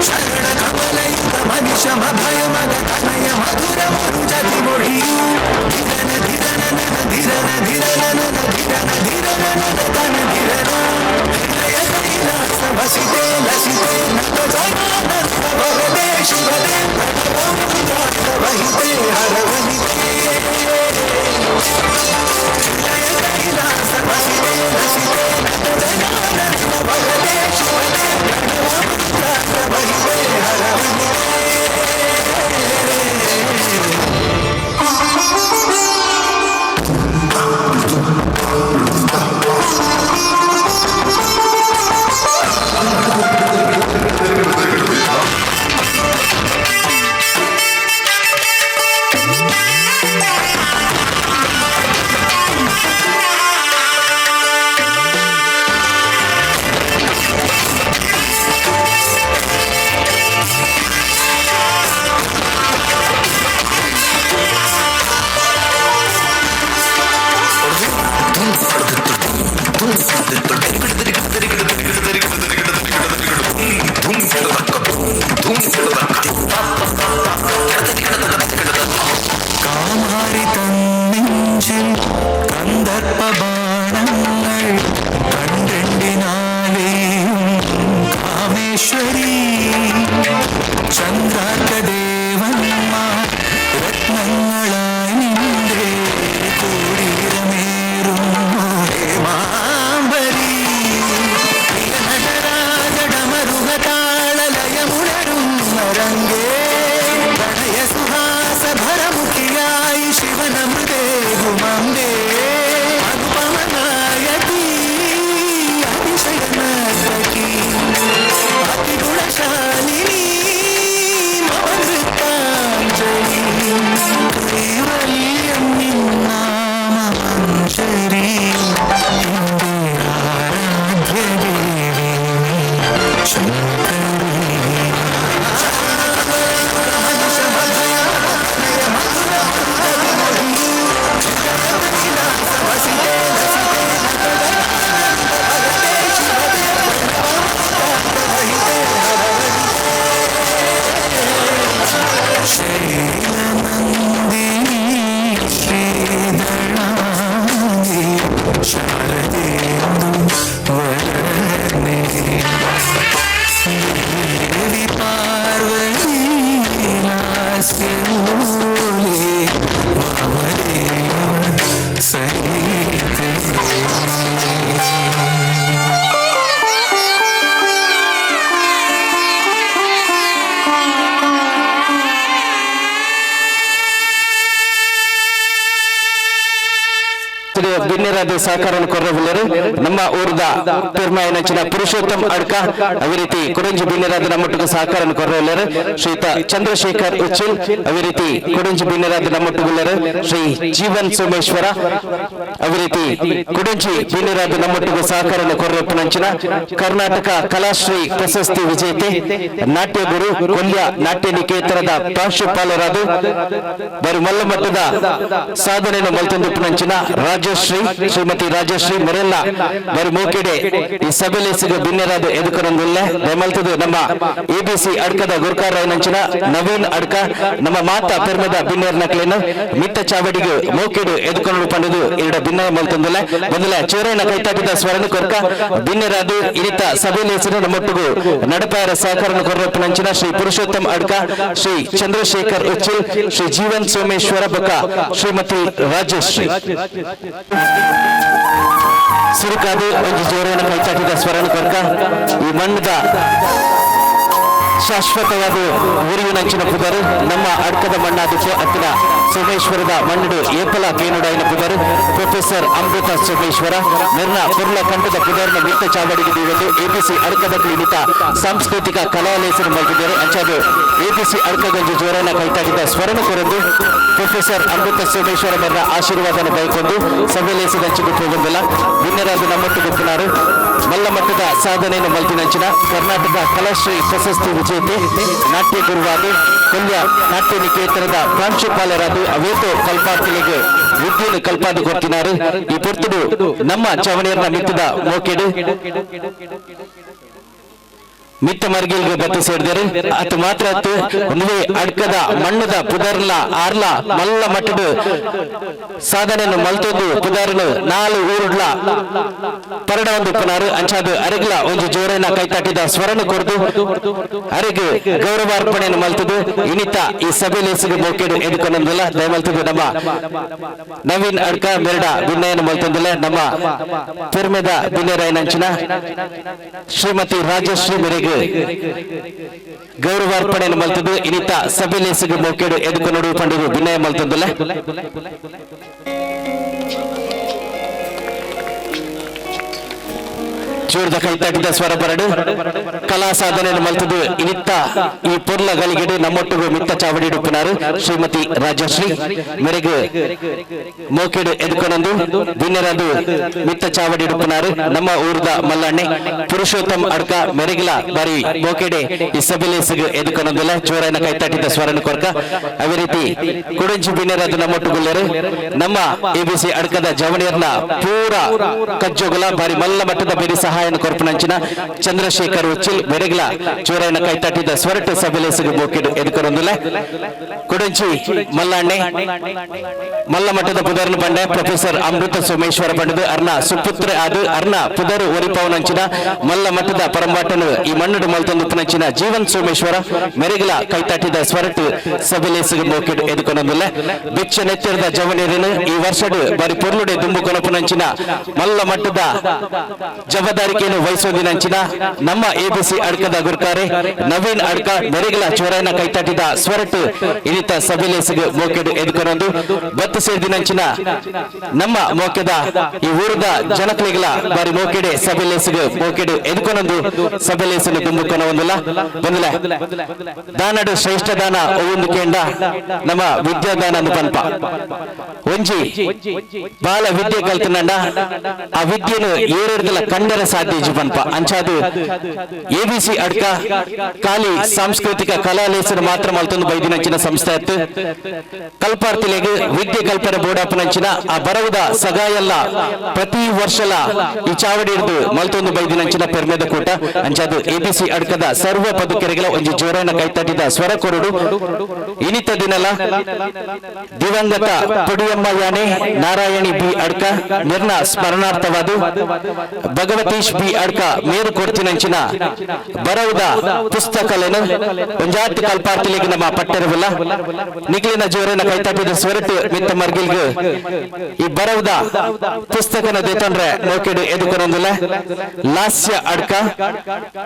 ಶರಣ ಕಮಲಯುತ ಮನಿಷಮಭಯ ಮಗ ತನಯ ಮಧುರ ಮರುಜತಿ ಮೊಳಿ ಧಿರನ ಧಿರನ ನನ ಧಿರನ ಧಿರನ ನನ ಧಿರನ ಧಿರನ ನನ ತನ ಧಿರನ ಹೃದಯ ಕೈಲಾಸ ವಸಿತೆ ಲಸಿತೆ ನತ ಜನಾನಂದ ಭವದೆ ಶುಭದೆ ಪ್ರಣವಮುದಾತ ವಹಿತೆ ಹರವನಿತೆ ಹೃದಯ ಕೈಲಾಸ ವಸಿತೆ ಲಸಿತೆ ನತ ಜನಾನಂದ ಭವದೆ ಶುಭದೆ ಪ್ರಣವಮುದಾತ ವಹಿತೆ ಹರವನಿತೆ കാമാരി തന്നിഞ്ചിൽ കന്ദർപ്പ ബാണങ്ങൾ കണ്ടെണ്ടിനാലെയും കാമേശ്വരി ചന്ദ്രാർക്കദേവന്മാർ രത്നങ്ങളായി നിന്റെ കൂടിരമേറും ഹേമാംബരി പ്രിയ നടരാജടമരുഹതാളലയമുണരും നരംഗേ പ്രണയ സുഹാസ ഭരമുഖിയായി ശിവനമൃതേ ഗുമംബേ അനുപമനായകി അതിശയനർത്തകി അതിഗുണശാലിനി മമ നൃത്താഞ്ജലി കൈവല്യം നിന്നാമഞ്ജരി എന്റെ ആരാധ്യ ദേവി ശങ്കരി ശൈലനന്ദിനി ശ്രീദളാംഗി ശാരദേന്ദു വദനെ ദേവി പാർവതി ലാസ്യലോലെ വാമദേവ സഹിതേ ಬಾರಿ ಬಿನ್ನಿರಾದ ಸಹಕಾರವನ್ನು ಕೊರವಿಲ್ಲರು ನಮ್ಮ ಊರದ ತೀರ್ಮಾನಿಂಚಿನ ಪುರುಷೋತ್ತಮ್ ಅಡ್ಕ ಅದೇ ರೀತಿ ಕುಡಂಜಿ ಬಿನ್ನಿರಾದ ನಮ್ಮೊಟ್ಟಿಗೆ ಸಹಕಾರವನ್ನು ಕೊರವಿಲ್ಲರು ಶ್ರೀಯುತ ಚಂದ್ರಶೇಖರ್ ಉಚ್ಚಿಲ್ ಅದೇ ರೀತಿ ಕುಡಂಜಿ ಬಿನ್ನಿರಾದ ನಮ್ಮೊಟ್ಟಿಗುಲ್ಲರು ಶ್ರೀ ಜೀವನ್ ಸೋಮೇಶ್ವರ ಅದೇ ರೀತಿ ಕುಡಂಜಿ ಬಿನ್ನಿರಾದ ನಮ್ಮೊಟ್ಟಿಗೆ ಸಹಕಾರವನ್ನು ಕೊರವಪ್ಪನಂಚಿನ ಕರ್ನಾಟಕ ಕಲಾಶ್ರೀ ಪ್ರಶಸ್ತಿ ವಿಜೇತೆ ನಾಟ್ಯ ಗುರು ಕೊಲ್ಯ ನಾಟ್ಯ ನಿಕೇತನದ ಪ್ರಾಂಶುಪಾಲರಾದ ಬರು ಮಲ್ಲ ಮಟ್ಟದ ಸಾಧನೆಯನ್ನು ಮಲ್ತೊಂದುಪ್ಪನಂಚಿನ ರಾಜಶ್ರೀ ಶ್ರೀಮತಿ ರಾಜಶ್ರೀ ಮೊರೆಲ್ಲ ಬರು ಮೂಕೆಡೆ ಈ ಸಭೆಯಲ್ಲಿ ಸಿಗ ಬಿನ್ನೆರಾದ ಎದುಕರಂದಿಲ್ಲ ದಯಮಲ್ತದು ನಮ್ಮ ಎಬಿಸಿ ಅಡ್ಕದ ಗುರ್ಕಾರಾಯನಂಚಿನ ನವೀನ್ ಅಡ್ಕ ನಮ್ಮ ಮಾತಾ ಪೆರ್ಮದ ಬಿನ್ನೇರ್ ನಕಲೇನು ಮಿತ್ತ ಚಾವಡಿಗೆ ಮೂಕೆಡು ಎದುಕೊಂಡು ಪಂಡದು ಎರಡು ಭಿನ್ನ ಮಲ್ತೊಂದಿಲ್ಲ ಮೊದಲ ಚೋರೈನ ಕೈತಾಟಿದ ಸ್ವರಣ ಕೊರ್ಕ ಬಿನ್ನೆರಾದು ಇನಿತ ಸಭೆಯಲ್ಲಿ ಹೆಸರು ನಮ್ಮೊಟ್ಟಿಗೂ ನಡಪಾಯರ ಸಹಕಾರನ ಕೊರಪ್ಪನಂಚಿನ ಶ್ರೀ ಪುರುಷೋತ್ತಮ್ ಅಡ್ಕ ಶ್ರೀ ಚಂದ್ರಶೇಖರ್ ಉಚ್ಚಿಲ್ ಶ್ರೀ ಜೀವನ್ ಸೋಮೇಶ್ವರ ಬಕ ಶ್ರೀಮತಿ ರಾಜಶ್ರೀ ಸುರುಕಾದು ಒಂದು ಜೋರೈನ ಕೈತಾಟಿದ ಸ್ವರಣ ಕೊರ್ಕ ಈ ಮಣ್ಣದ ಶಾಶ್ವತವಾದ ಊರಿನಂಚಿನ ಪುದರು ನಮ್ಮ ಅಡ್ಕದ ಮಣ್ಣಾದಿತ್ತು ಅತ್ತಿನ ಸೋಮೇಶ್ವರದ ಮಣ್ಣು ಏಪಲ ಕೇನುಡಾಯಿನ ಪುದರು ಪ್ರೊಫೆಸರ್ ಅಮೃತ ಸೋಮೇಶ್ವರ ನಿರ್ಣ ಪುರ್ಲ ಕಂಠದ ಪುದರ್ನ ಮಿತ್ತ ಚಾವಡಿಗೆ ದೀವದು ಎಬಿಸಿ ಅಡ್ಕದ ಕ್ರೀಡಿತ ಸಾಂಸ್ಕೃತಿಕ ಕಲಾಲೇಸನ ಮಲ್ತಿದ್ದಾರೆ ಅಂಚಾದು ಎಬಿಸಿ ಅಡ್ಕಗಂಜು ಜೋರನ ಕೈತಾಗಿದ್ದ ಸ್ವರ್ಣ ಕೊರಂದು ಪ್ರೊಫೆಸರ್ ಅಮೃತ ಸೋಮೇಶ್ವರ ಮೇರ ಆಶೀರ್ವಾದನ ಬಯಕೊಂಡು ಸಭೆಲೇಸಿದ ಹಂಚಿಬಿಟ್ಟು ಬಂದಿಲ್ಲ ವಿನ್ನರಾದ ನಮ್ಮೊಟ್ಟಿಗೆ ಗುಪ್ಪನಾರು ಮಲ್ಲ ಮಟ್ಟದ ಸಾಧನೆಯನ್ನು ಮಲ್ತಿನಂಚಿನ ಕರ್ನಾಟಕ ಕಲಾಶ್ರೀ ಪ್ರಶಸ್ತಿ ವಿಜೇತೆ ನಾಟ್ಯ ಗುರುವಾದ ಕೊಲ್ಯ ನಾಟ್ಯ ನಿಕೇತನದ ಪ್ರಾಂಶುಪಾಲರಾದ ಅವೇಟೋ ಕಲ್ಪಾತಿಲಿಗೆ ವಿದ್ಯೆಯನ್ನು ಕಲ್ಪಾದಿ ಕೊಡ್ತಿನಾರು ಈ ಪೊರ್ತುಡು ನಮ್ಮ ಚವಣಿಯರ್ನ ಮಿತ್ತದ ಮೋಕೆಡು ಮಿತ್ತ ಮರ್ಗಿಲ್ಗೆ ಬತ್ತು ಸೇರಿದರು ಅತ್ತು ಮಾತ್ರ ಅತ್ತು ಒಂದೇ ಅಡ್ಕದ ಮಣ್ಣದ ಪುದರ್ಲ ಆರ್ಲ ಮಲ್ಲ ಮಟ್ಟದು ಸಾಧನೆಯನ್ನು ಮಲ್ತೊಂದು ಪುದರ್ನು ನಾಲು ಊರುಡ್ಲ ಪರಡ ಒಂದು ಪುನಾರು ಅಂಚಾದು ಅರೆಗ್ಲ ಒಂದು ಜೋರನ ಕೈತಾಟಿದ ಸ್ವರಣ ಕೊರದು ಅರೆಗೆ ಗೌರವಾರ್ಪಣೆಯನ್ನು ಮಲ್ತದು ಇನಿತ ಈ ಸಭೆಲೇಸಿಗೆ ಮೋಕೆಡು ಎದುಕೊಂಡಂದಿಲ್ಲ ದಯಮಲ್ತದು ನಮ್ಮ ನವೀನ್ ಅಡ್ಕ ಮೆರಡ ಬಿನ್ನಯನ್ನು ಮಲ್ತೊಂದಿಲ್ಲ ನಮ್ಮ ಪೆರ್ಮೆದ ಬಿನ್ನೆರಾಯನಂಚಿನ ಶ್ರೀಮತಿ ರಾಜಶ್ರೀ ಮೇರೆಗೆ ಗೌರವಾರ್ಪಣೆಯನ್ನು ಮಲ್ತದು ಇನಿತ ಸಭೆಲೇಸಿಗೆ ಮೋಕೆಡು ಎದುಕೊಂಡು ಪಂಡಿರು ಭಿನ್ನಯ ಮಲ್ತಂದಿಲ್ಲ ಚೂರ್ದ ಕೈತಾಟಿದ ಸ್ವರ ಬರಡು ಕಲಾ ಸಾಧನೆಯನ್ನು ಮಲ್ತದು ಇನಿತ್ತ ಈ ಪುರ್ಲ ಗಳಿಗೆಡು ನಮ್ಮೊಟ್ಟಿಗೂ ಮಿತ್ತ ಚಾವಡಿ ಡುಪ್ಪನಾರು ಶ್ರೀಮತಿ ರಾಜಶ್ರೀ ಮೆರೆಗೆ ಮೋಕೆಡು ಎದುಕೊಂಡಂದು ಭಿನ್ನರಾದು ಮಿತ್ತ ಚಾವಡಿ ಡುಪ್ಪನಾರು ನಮ್ಮ ಊರ್ದ ಮಲ್ಲಣ್ಣೆ ಪುರುಷೋತ್ತಮ್ ಅಡ್ಕ ಮೆರೆಗಿಲ ಬಾರಿ ಮೋಕೆಡೆ ಈ ಸಭೆಲೇಸಿಗೆ ಎದುಕೊಂಡಂದಿಲ್ಲ ಚೋರನ ಕೈತಾಟಿದ ಸ್ವರನ ಕೊರ್ಕ ಅದೇ ರೀತಿ ಕುಡಂಚಿ ಭಿನ್ನರಾದು ನಮ್ಮೊಟ್ಟುಗುಲ್ಲರು ನಮ್ಮ ಎಬಿಸಿ ಅಡ್ಕದ ಜವಣಿಯರ್ನ ಪೂರ ಕಜ್ಜೋಗುಲ ಬಾರಿ ಮಲ್ಲ ಮಟ್ಟದ ಬೇರೆ ಸಹಾಯ ಕೊರ್ಪನಂಚಿನ ಚಂದ್ರಶೇಖರ್ ಉಚ್ಚಿಲ್ ಮೆರೆಗ್ಲ ಚೋರನ ಕೈತಾಟಿದ ಸ್ವರಟ ಸಭೆಲೇಸಿಗೆ ಬೋಕೆಡು ಎದುಕೊಂಡಂದಿಲ್ಲ ಕುಡಂಚಿ ಮಲ್ಲಣ್ಣೆ ಮಲ್ಲ ಮಟ್ಟದ ಪುದರ್ನ ಬಂಡೆ ಪ್ರೊಫೆಸರ್ ಅಮೃತ ಸೋಮೇಶ್ವರ ಬಂಡದು ಅರ್ನ ಸುಪುತ್ರ ಆದು ಅರ್ನ ಪುದರು ಒರಿಪವನಂಚಿನ ಮಲ್ಲ ಮಟ್ಟದ ಪರಂಬಾಟನು ಈ ಮಣ್ಣು ಮಲ್ತೊಂದುಪನಂಚಿನ ಜೀವನ್ ಸೋಮೇಶ್ವರ ಮೆರೆಗ್ಲ ಕೈತಾಟಿದ ಸ್ವರಟು ಸಭೆಲೇಸಿಗೆ ಬೋಕೆಡು ಎದುಕೊಂಡಂದಿಲ್ಲ ಬಿಚ್ಚ ನೆತ್ತಿರದ ಜವನಿರನು ಈ ವರ್ಷಡು ಬಾರಿ ಪೊರ್ಲುಡೆ ದುಂಬು ಕೊನಪನಂಚಿನ ಮಲ್ಲ ಮಟ್ಟದ ಜವಾಬ್ದಾರಿಕೆಯನ್ನು ವಹಿಸೋದಿನಂಚಿನ ನಮ್ಮ ಎಬಿಸಿ ಅಡ್ಕದ ಗುರ್ಕಾರೆ ನವೀನ್ ಅಡ್ಕ ಮೆರೆಗಲ ಚೋರನ ಕೈತಾಟಿದ ಸ್ವರಟು ಇನಿತ ಸಭೆಲೇಸಿಗೆ ಮೋಕೆಡು ಎದುಕೊಂಡೊಂದು ಬತ್ತು ಸೇರಿದಿನಂಚಿನ ನಮ್ಮ ಮೋಕೆದ ಈ ಊರದ ಜನಕಲಿಗಳ ಬಾರಿ ಮೋಕೆಡೆ ಸಭೆಲೇಸಿಗೆ ಮೋಕೆಡು ಎದುಕೊಂಡೊಂದು ಸಭೆಲೇಸಲು ದುಂಬುಕೊನ ಒಂದಿಲ್ಲ ಬಂದಿಲ್ಲ ದಾನಡು ಶ್ರೇಷ್ಠ ದಾನ ಒಂದು ಕೇಂದ್ರ ನಮ್ಮ ವಿದ್ಯಾದಾನ ಪನ್ಪ ಒಂಜಿ ಬಾಲ ವಿದ್ಯೆ ಕಲ್ತನಂಡ ಆ ವಿದ್ಯೆನು ಏರಿರ್ದಲ ಕಂಡರ ಸಾಧ್ಯ ಪನ್ಪ ಅಂಚಾದು ಎಬಿಸಿ ಅಡ್ಕ ಖಾಲಿ ಸಾಂಸ್ಕೃತಿಕ ಕಲಾಲೇಸನ ಮಾತ್ರ ಮಲ್ತೊಂದು ಬೈದಿನಂಚಿನ ಸಂಸ್ಥೆ ಅತ್ತು ಕಲ್ಪಾರ್ತಿಲೆಗೆ ವಿದ್ಯೆ ಕಲ್ಪನೆ ಬೋಡಾಪನಂಚಿನ ಆ ಬರವುದ ಸಗಾಯಲ್ಲ ಪ್ರತಿ ವರ್ಷಲ ಈ ಚಾವಡಿ ಹಿಡಿದು ಮಲ್ತೊಂದು ಬೈದಿನಂಚಿನ ಪೆರ್ಮೆದ ಕೂಟ ಅಂಚಾದು ಎಬಿಸಿ ಅಡ್ಕದ ಸರ್ವ ಪದುಕೆರೆಗಳ ಒಂದು ಜೋರನ ಕೈತಾಟಿದ ಸ್ವರ ಕೊರಡು ಇನಿತ ದಿನಲ ದಿವಂಗತ ಪುಡಿಯಮ್ಮ ಯಾನೆ ನಾರಾಯಣಿ ಬಿ ಅಡ್ಕ ನಿರ್ಣ ಸ್ಮರಣಾರ್ಥವಾದ ಭಗವತೀಶ್ವರ ಬಿ ಅಡ್ಕ ಮೇರು ಕೊಡ್ತಿನಂಚಿನ ಬರವುದ ಪುಸ್ತಕలను ಒಂಜಾತಿ ಕಲ್ಪಾರ್ತಿಲಿಗೆ ನಮ್ಮ ಪಟ್ಟರವಿಲ್ಲ ನಿಖಿಲಿನ ಜೋರಿನ ಕೈತಾಟಿದ ಸ್ವರಟ್ಟು ಮಿತ್ತ ಮರ್ಗಿಲ್ಗು ಈ ಬರವುದ ಪುಸ್ತಕನ ದೇತಂಡ್ರೆ ನೋಕೆಡು ಎದುಕೊನೊಂದಿಲ್ಲ ಲಾಸ್ಯ ಅಡ್ಕ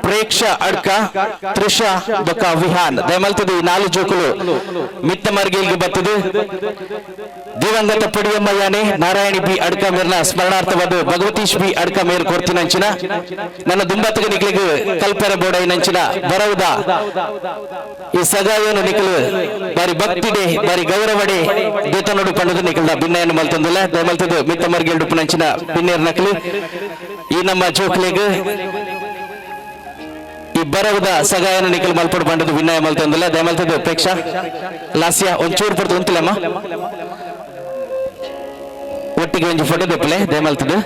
ಪ್ರೇಕ್ಷ ಅಡ್ಕ ತ್ರಿಷ ಬೊಕ್ಕ ವಿಹಾನ್ ದಯಮಲ್ತದು ಈ 4 ಜೋಕುಲು ಮಿತ್ತ ಮರ್ಗಿಲ್ಗೆ ಬತ್ತದು ದಿವಂಗತ ಪುಡಿಯಮ್ಮಯ್ಯನೇ ನಾರಾಯಣಿ ಬಿ ಅಡ್ಕ ಮೇರ್ನ ಸ್ಮರಣಾರ್ಥವಾದ ಭಗವತೀಶ್ ಬಿ ಅಡ್ಕ ಮೇರ್ ಕೊಡ್ತಿನಂಚಿನ ನನ್ನ ದುಂಬತ್ತಿಗೆ ನಿಖಿಲಿಗೆ ಕಲ್ಪನೆ ಬೋಡೈ ನಂಚಿನ ಬರವುದ ಈ ಸಗಾಯನು ನಿಖಲು ಬಾರಿ ಭಕ್ತಿಡೆ ಬಾರಿ ಗೌರವಡೆ ದೇತನೋಡು ಪಂಡದು ನಿಖಲ್ದ ಭಿನ್ನಯನ್ನು ಮಲ್ತಂದಿಲ್ಲ ದಯಮಲ್ತದು ಮಿತ್ತ ಮರ್ಗಿಲ್ ಡುಪ್ಪು ನಂಚಿನ ಭಿನ್ನೇರ್ ನಕಲು ಈ ನಮ್ಮ ಜೋಕ್ಲಿಗೆ ಈ ಬರವುದ ಸಗಾಯನ ನಿಖಲ್ ಮಲ್ಪಡು ಪಂಡದು ಭಿನ್ನಯ ಮಲ್ತಂದಿಲ್ಲ ದಯಮಲ್ತದು ಪ್ರೇಕ್ಷ ಲಾಸ್ಯ ಒಂಚೂರು ಪಡ್ದು ಉಂತಿಲ್ಲಮ್ಮ ಒಟ್ಟಿಗೆ ಒಂದು ಫೋಟೋ ದೆಪ್ಪಲೆ ದಯಮಲ್ತದು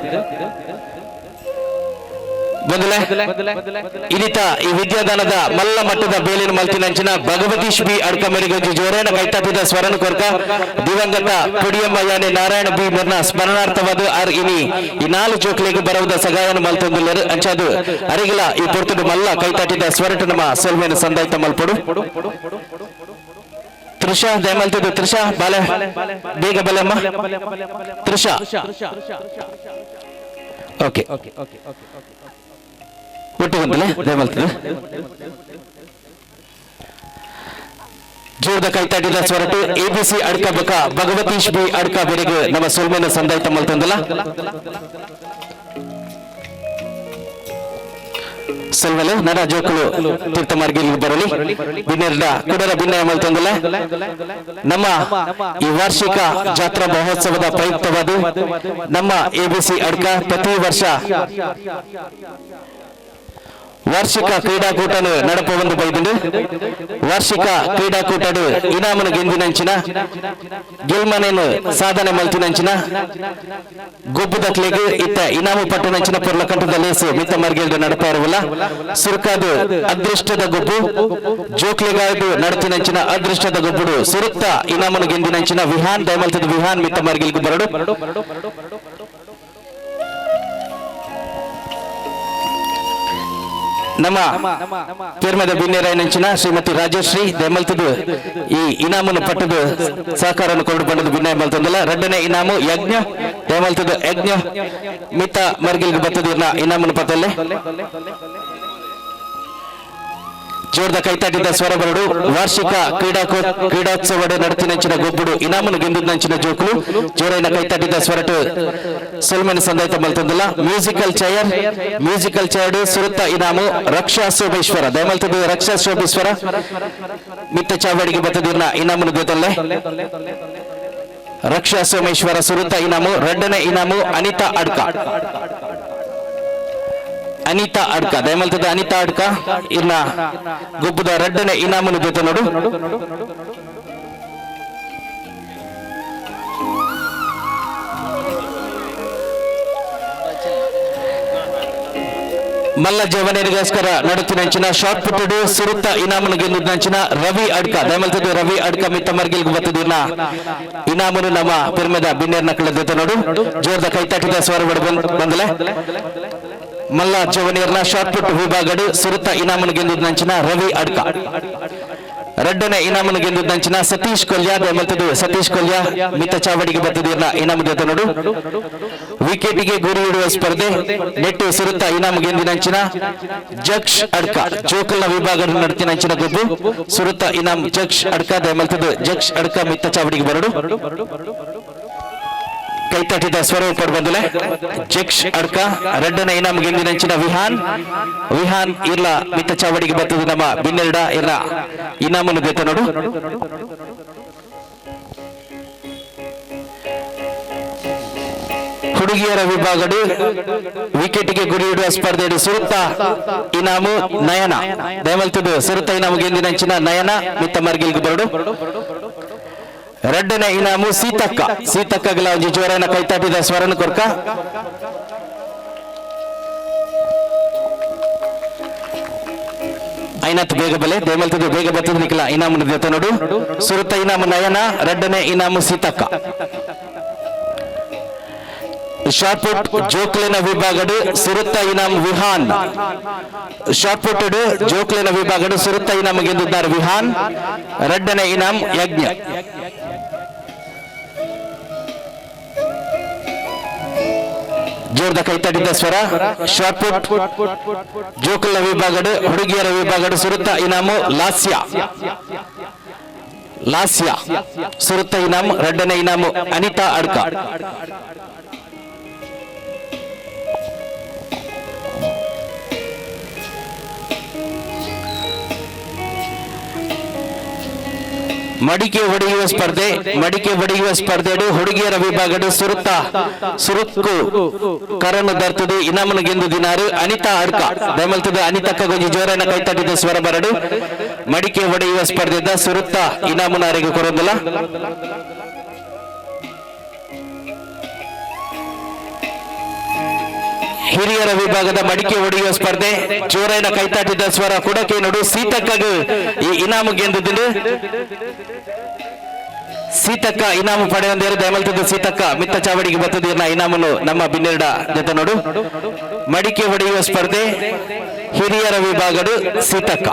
ಬಂದಲೆ ಇದಿತ ಈ ವಿದ್ಯಾದಾನದ ಮಲ್ಲ ಮಟ್ಟದ ಬೇಲಿನ ಮಲ್ತಿನಂಚಿನ ಭಗವತೀಶ್ ಬಿ ಅಡ್ಕ ಮೇರೆಗೆ ಜೋರೇನ ಕೈತಾಪಿದ ಸ್ವರನ ಕೊರ್ಕ ದಿವಂಗತ ಪುಡಿಯಮ್ಮಯ್ಯನೆ ನಾರಾಯಣ ಬಿ ಮೇರ್ನ ಸ್ಮರಣಾರ್ಥವಾದ ಆರ್ ಇನಿ ಈ 4 ಜೋಕ್ಲಿಗೆ ಬರವುದ ಸಗಾಯನ ಮಲ್ತೊಂದಿಲ್ಲರು ಅಂಚಾದು ಅರಿಗಿಲ ಈ ಪೊರ್ತುಡು ಮಲ್ಲ ಕೈತಾಟಿದ ಸ್ವರಟ ನಮ್ಮ ಸೊಲ್ಮೇನ ಸಂದಾಯ್ತ ಮಲ್ಪಡು ತ್ರಿಷಾ ದಯಮಲ್ತದು ತ್ರಿಷಾ ಬಾಲೆ ಬೇಗ ಬಲಮ್ಮ ತ್ರಿಷಾ ಓಕೆ ಒಟ್ಟು ಬಂದಲೆ ದಯಮಲ್ತದು ಜೋರದ ಕೈತಾಟಿದ ಸ್ವರಟು ಎಬಿಸಿ ಅಡ್ಕ ಬಕ ಭಗವತೀಶ್ ಬಿ ಅಡ್ಕ ಬೆರೆಗೆ ನಮ್ಮ ಸೊಲ್ಮೇನ ಸಂದಾಯ್ತ ಮಲ್ತಂದಲ್ಲ ಸಲ್ವಲು ನರ ಜೋಕುಳು ತೀರ್ಥ ಮಾರ್ಗಿಲಿ ಬರಲಿ ಬಿನ್ನೆರ್ಡ ಕುಡರ ಭಿನ್ನಯ ಮಲ್ತಂದಲ್ಲ ನಮ್ಮ ಈ ವಾರ್ಷಿಕ ಜಾತ್ರಾ ಮಹೋತ್ಸವದ ಪ್ರಯುಕ್ತವಾದ ನಮ್ಮ ಎಬಿಸಿ ಅಡ್ಕ ಪ್ರತಿ ವರ್ಷ ವಾರ್ಷಿಕ ಕ್ರೀಡಾಕೂಟನು ನಡಪೊಂದು ಬೈದುಂಡು ವಾರ್ಷಿಕ ಕ್ರೀಡಾಕೂಟಡು ಇನಾಮನು ಗೆಂದಿನಂಚಿನ ಗೆಲ್ಮನೇನು ಸಾಧನೆ ಮಲ್ತಿನಂಚಿನ ಗೊಬ್ಬುದಕ್ಲಿಗೆ ಇತ್ತ ಇನಾಮು ಪಟ್ಟನಂಚಿನ ಪೊರ್ಲ ಕಂಠದ ಲೇಸು ಮಿತ್ತ ಮರ್ಗೆಲ್ಡು ನಡಪ ಇರುವಲ್ಲ ಸುರುಕಾದು ಅದೃಷ್ಟದ ಗೊಬ್ಬು ಜೋಕ್ಲಿಗಾದು ನಡತಿನಂಚಿನ ಅದೃಷ್ಟದ ಗೊಬ್ಬುಡು ಸುರುತ್ತ ಇನಾಮನು ಗೆಂದಿನಂಚಿನ ವಿಹಾನ್ ದಯಮಲ್ತದ ವಿಹಾನ್ ಮಿತ್ತ ಮರ್ಗೆಲ್ಗೆ ಬರಡು ನಮ್ಮ ಪೇರ್ಮದ ಭಿನ್ನೇರಾಯನಂಚಿನ ಶ್ರೀಮತಿ ರಾಜಶ್ರೀ ದಯಮಲ್ತದು ಈ ಇನಾಮನ್ನು ಪಟ್ಟದು ಸಹಕಾರವನ್ನು ಕೊಂಡು ಬಂದದ್ದು ಭಿನ್ನಯ ಮಲ್ತಂದಲ್ಲ 2ನೇ ಇನಾಮು ಯಜ್ಞ ದಯಮಲ್ತದು ಯಜ್ಞ ಮಿತ್ತ ಮರ್ಗಿಲ್ಗೆ ಬರ್ತದ ಇನಾಮನ್ನು ಪತ್ತಲ್ಲೇ ಜೋರ್ದ ಕೈತಾಟಿದ ಸ್ವರ ಬರಡು ವಾರ್ಷಿಕ ಕ್ರೀಡೋತ್ಸವ ನಡತಿನಂಚಿನ ಗೊಬ್ಬುಡು ಇನಾಮನು ಗೆಂದಿದ್ದಂಚಿನ ಜೋಕುಲು ಜೋರೈನ ಕೈತಾಟಿದ ಸ್ವರಟು ಸೊಲ್ಮನ ಸಂದಾಯ್ತ ಮಲ್ತಂದಲ್ಲ ಮ್ಯೂಸಿಕಲ್ ಚೈರ್ಡ್ ಸುರುತ್ತ ಇನಾಮು ರಕ್ಷಾ ಶೋಭೇಶ್ವರ ದಯಮಲ್ತದು ರಕ್ಷಾ ಶೋಭೇಶ್ವರ ಮಿತ್ತ ಚಾವಡಿಗೆ ಬರ್ತದಿರ್ನ ಇನಾಮನು ಗೊತ್ತಲ್ಲೇ ರಕ್ಷಾ ಸೋಮೇಶ್ವರ ಸುರುತ್ತ ಇನಾಮು 2ನೇ ಇನಾಮು ಅನಿತಾ ಅಡ್ಕ ದಯಮಲ್ತದ ಅನಿತಾ ಅಡ್ಕ ಇನ್ನ ಗೊಬ್ಬುದ 2ನೇ ಇನಾಮನು ಜೊತೆ ನೋಡು ಮಲ್ಲ ಜವನೇರಿಗೋಸ್ಕರ ನಡುತ್ತಿನಂಚಿನ ಶಾರ್ಟ್ ಪುಟ್ಟಡು ಸುರುತ್ತ ಇನಾಮನು ಗೆಂದಿದ್ದಂಚಿನ ರವಿ ಅಡ್ಕ ದಯಮಲ್ತದು ರವಿ ಅಡ್ಕ ಮಿತ್ತ ಮರ್ಗಿಲ್ಗೆ ಬರ್ತದಿರ್ನ ಇನಾಮನು ನಮ್ಮ ಪಿರ್ಮೆದ ಬಿನ್ನೇರ್ ನಕ್ಕಳ ಜೊತೆ ನೋಡು ಜೋರ್ದ ಕೈತಾಟಿದ ಸ್ವರ ಬಂದಲೆ ಮಲ್ಲ ಜವನಿಯರ್ನ ಶಾರ್ಟ್ ಪುಟ್ ವಿಭಾಗಡು ಸುರುತ್ತ ಇನಾಮನು ಗೆಂದಿದ್ದಂಚಿನ ರವಿ ಅಡ್ಕ 2ನೇ ಇನಾಮನು ಗೆಂದಿದ್ದಂಚಿನ ಸತೀಶ್ ಕೊಲ್ಯ ದಯಮಲ್ತದು ಸತೀಶ್ ಕೊಲ್ಯ ಮಿತ್ತ ಚಾವಡಿಗೆ ಬರ್ತದಿರ್ನ ಇನಾಮು ಜೊತೆ ನೋಡು ವಿಕೆಟಿಗೆ ಗುರಿ ಇಡುವ ಸ್ಪರ್ಧೆ ನೆಟ್ಟು ಸುರುತ್ತ ಇನಾಮು ಗೆಂದಿನಂಚಿನ ಜಕ್ಷ್ ಅಡ್ಕ ಜೋಕಲ್ನ ವಿಭಾಗ ನಡ್ತಿನಂಚಿನ ಗೊಬ್ಬು ಸುರುತ್ತ ಇನಾಮ್ ಜಕ್ಷ್ ಅಡ್ಕ ದಯಮಲ್ತದು ಜಕ್ಷ್ ಅಡ್ಕ ಮಿತ್ತ ಚಾವಡಿಗೆ ಬರಡು ಕೈತಾಟಿದ ಸ್ವರ ಪಡ್ ಬಂದಲೆ ಜಕ್ಷ್ ಅಡ್ಕ 2ನೇ ಇನಾಮು ಗೆಂದಿನಂಚಿನ ವಿಹಾನ್ ಇರ್ಲ ಮಿತ್ತ ಚಾವಡಿಗೆ ಬರ್ತದೆ ನಮ್ಮ ಬಿನ್ನೆರಡ ಇರ್ಲ ಇನಾಮನು ಜೊತೆ ನೋಡು ಹುಡುಗಿಯರ ವಿಭಾಗಡು ವಿಕೆಟ್ಗೆ ಗುರಿ ಇಡುವ ಸ್ಪರ್ಧೆಡು ಸುರುತ್ತ ಇನಾಮು ನಯನ ದಯಮಲ್ತದು ಸುರುತ್ತ ಇನಾಮು ಗೆಂದಿನಂಚಿನ ನಯನ ಮಿತ್ತ ಮರ್ಗಿಲ್ಗೆ ಬರಡು 2ನೇ ಇನಾಮು ಸೀತಕ್ಕಗಲ ಒಂಜಿ ಜೋರನ ಕೈತಾಟಿದ ಸ್ವರನ ಕೊರ್ಕ ಐನತ್ ಬೇಗ ಬಲೆ ದಯಮಲ್ತದು ಬೇಗ ಬರ್ತದ ನಿಖಲ ಇನಾಮು ಜೊತೆ ನೋಡು ಸುರುತ್ತ ಇನಾಮು ನಯನ 2ನೇ ಇನಾಮು ಸೀತಕ್ಕ ಶಾರ್ಟ್ ಪುಟ್ ಜೋಕ್ಲೆನ ವಿಭಾಗಡು ಸುರುತ್ತ ಇನಾಮ್ ವಿಹಾನ್ ಶಾರ್ಟ್ ಪುಟ್ ಜೋಕ್ಲೆನ ವಿಭಾಗಡು ಸುರುತ್ತ ಇನಾಮ್ ಗೆದ್ದಿದ್ದಾರೆ ವಿಹಾನ್. ಎರಡನೇ ಇನಾಮ್ ಯಜ್ಞ. ಜೋರ್ದ ಕೈತಟ್ಟಿದ ಸ್ವರ. ಶಾರ್ಟ್ ಪುಟ್ ಜೋಕಲ್ನ ವಿಭಾಗಡು ಹುಡುಗಿಯರ ವಿಭಾಗಡು ಸುರುತ್ತ ಇನಾಮು ಲಾಸ್ಯ ಸುರುತ್ತ ಇನಾಮ್. ಎರಡನೇ ಇನಾಮು ಅನಿತಾ ಅಡ್ಕ. ಮಡಿಕೆ ಹೊಡೆಯುವ ಸ್ಪರ್ಧೆಡು ಹುಡುಗಿಯರ ವಿಭಾಗಡು ಸುರುಕ್ಕು ಕರನ್ನು ದರ್ತದೆ ಇನಾಮನು ಗೆಂದು ದಿನಾರು ಅನಿತಾ ಅಡ್ಕ. ದಯಮಲ್ತದ ಅನಿತಕ್ಕ ಗೊಂಜಿ ಜೋರನ ಕೈತಟ್ಟಿದ ಸ್ವರ ಬರಡು. ಮಡಿಕೆ ಹೊಡೆಯುವ ಸ್ಪರ್ಧೆದ ಸುರುತ್ತ ಇನಾಮನ ಅರೆಗೆ ಕೊರೋದಿಲ್ಲ. ಹಿರಿಯರ ವಿಭಾಗದ ಮಡಿಕೆ ಹೊಡೆಯುವ ಸ್ಪರ್ಧೆ ಜೋರೈನ ಕೈತಾಟಿದ ಸ್ವರ ಕುಡಕೆ ನೋಡು ಸೀತಕ್ಕಗ ಈ ಇನಾಮು ಗೆಂದಿದ್ದು. ಸೀತಕ್ಕ ಇನಾಮು ಪಡೆಯೊಂದೇರು ದಯಮಲ್ತದ ಸೀತಕ್ಕ ಮಿತ್ತ ಚಾವಡಿಗೆ ಬರ್ತದ ಇನಾಮನು ನಮ್ಮ ಬಿನ್ನೆರಡ ಜೊತೆ ನೋಡು. ಮಡಿಕೆ ಹೊಡೆಯುವ ಸ್ಪರ್ಧೆ ಹಿರಿಯರ ವಿಭಾಗದ ಸೀತಕ್ಕ.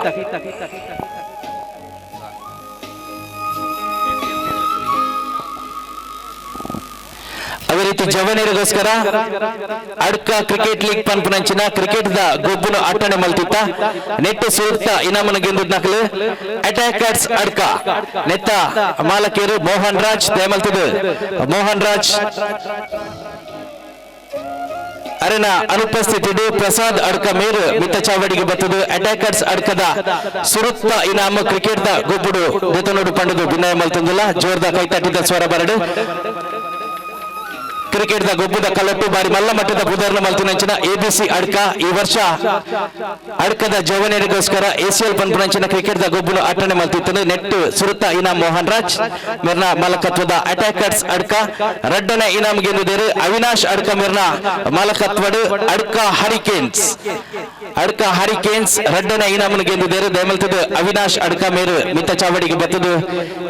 ಅದೇ ರೀತಿ ಜವನೇರಿಗೋಸ್ಕರ ಅಡ್ಕ ಕ್ರಿಕೆಟ್ ಲೀಗ್ ಪಂಪನಂಚಿನ ಕ್ರಿಕೆಟ್ ದ ಗೊಬ್ಬುನ ಆಟನೆ ಮಲ್ತಿತ್ತ ನೆಟ್ಟು ಸೂರ್ತ ಇನಾಮನ ಗೆಂದಿದ್ದ ನಕಲು ಅಟ್ಯಾಕರ್ಸ್ ಅಡ್ಕ ನೆತ್ತ ಮಾಲಕೇರು ಮೋಹನ್ ರಾಜ್ ದಯಮಲ್ತಿದ್ದು ಮೋಹನ್ ರಾಜ್ ಅರೆನ ಅನುಪಸ್ಥಿತಿದು ಪ್ರಸಾದ್ ಅಡ್ಕ ಮೇರು ಮಿತ್ತ ಚಾವಡಿಗೆ ಬರ್ತದು. ಅಟ್ಯಾಕರ್ಸ್ ಅಡ್ಕದ ಸುರುತ್ತ ಇನಾಮ ಕ್ರಿಕೆಟ್ ದ ಗೊಬ್ಬುಡು ಜೊತೆ ಪಂಡದು ಭಿನ್ನಯ ಮಲ್ತಂದಿಲ್ಲ. ಜೋರ್ದ ಕೈತಟ್ಟಿದ ಸ್ವರ ಬರಡು. ಕ್ರಿಕೆಟ್ ದ ಗೊಬ್ಬುದ ಕಲಟ್ಟು ಬಾರಿ ಮಲ್ಲ ಮಟ್ಟದ ಬುಧರ್ನ ಮಲ್ತಿನಂಚಿನ ಎಬಿಸಿ ಅಡ್ಕ ಈ ವರ್ಷ ಅಡ್ಕದ ಜವನೇರಿಗೋಸ್ಕರ ಎಸಿಎಲ್ ಪಂಪನಂಚಿನ ಕ್ರಿಕೆಟ್ ದ ಗೊಬ್ಬುನ ಆಟನೆ ಮಲ್ತಿತ್ತು. ನೆಟ್ಟು ಸುರುತ್ತ ಇನಾಮ್ ಮೋಹನ್ ರಾಜ್ ಮಿರ್ನ ಮಾಲಕತ್ವದ ಅಟ್ಯಾಕರ್ಸ್ ಅಡ್ಕ. ರಡ್ಡನೆ ಇನಾಮ್ ಗೆಂದಿದ್ದೇರು ಅವಿನಾಶ್ ಅಡ್ಕ ಮಿರ್ನ ಮಾಲಕತ್ವಡು ಅಡ್ಕ ಹರಿಕೇನ್ಸ್ ರಡ್ಡನೆ ಇನಾಮನ್ನು ಗೆಂದಿದ್ದೇರು. ದಯಮಲ್ತದ ಅವಿನಾಶ್ ಅಡ್ಕ ಮೇರು ಮಿತ್ತ ಚಾವಡಿಗೆ ಬತ್ತದು.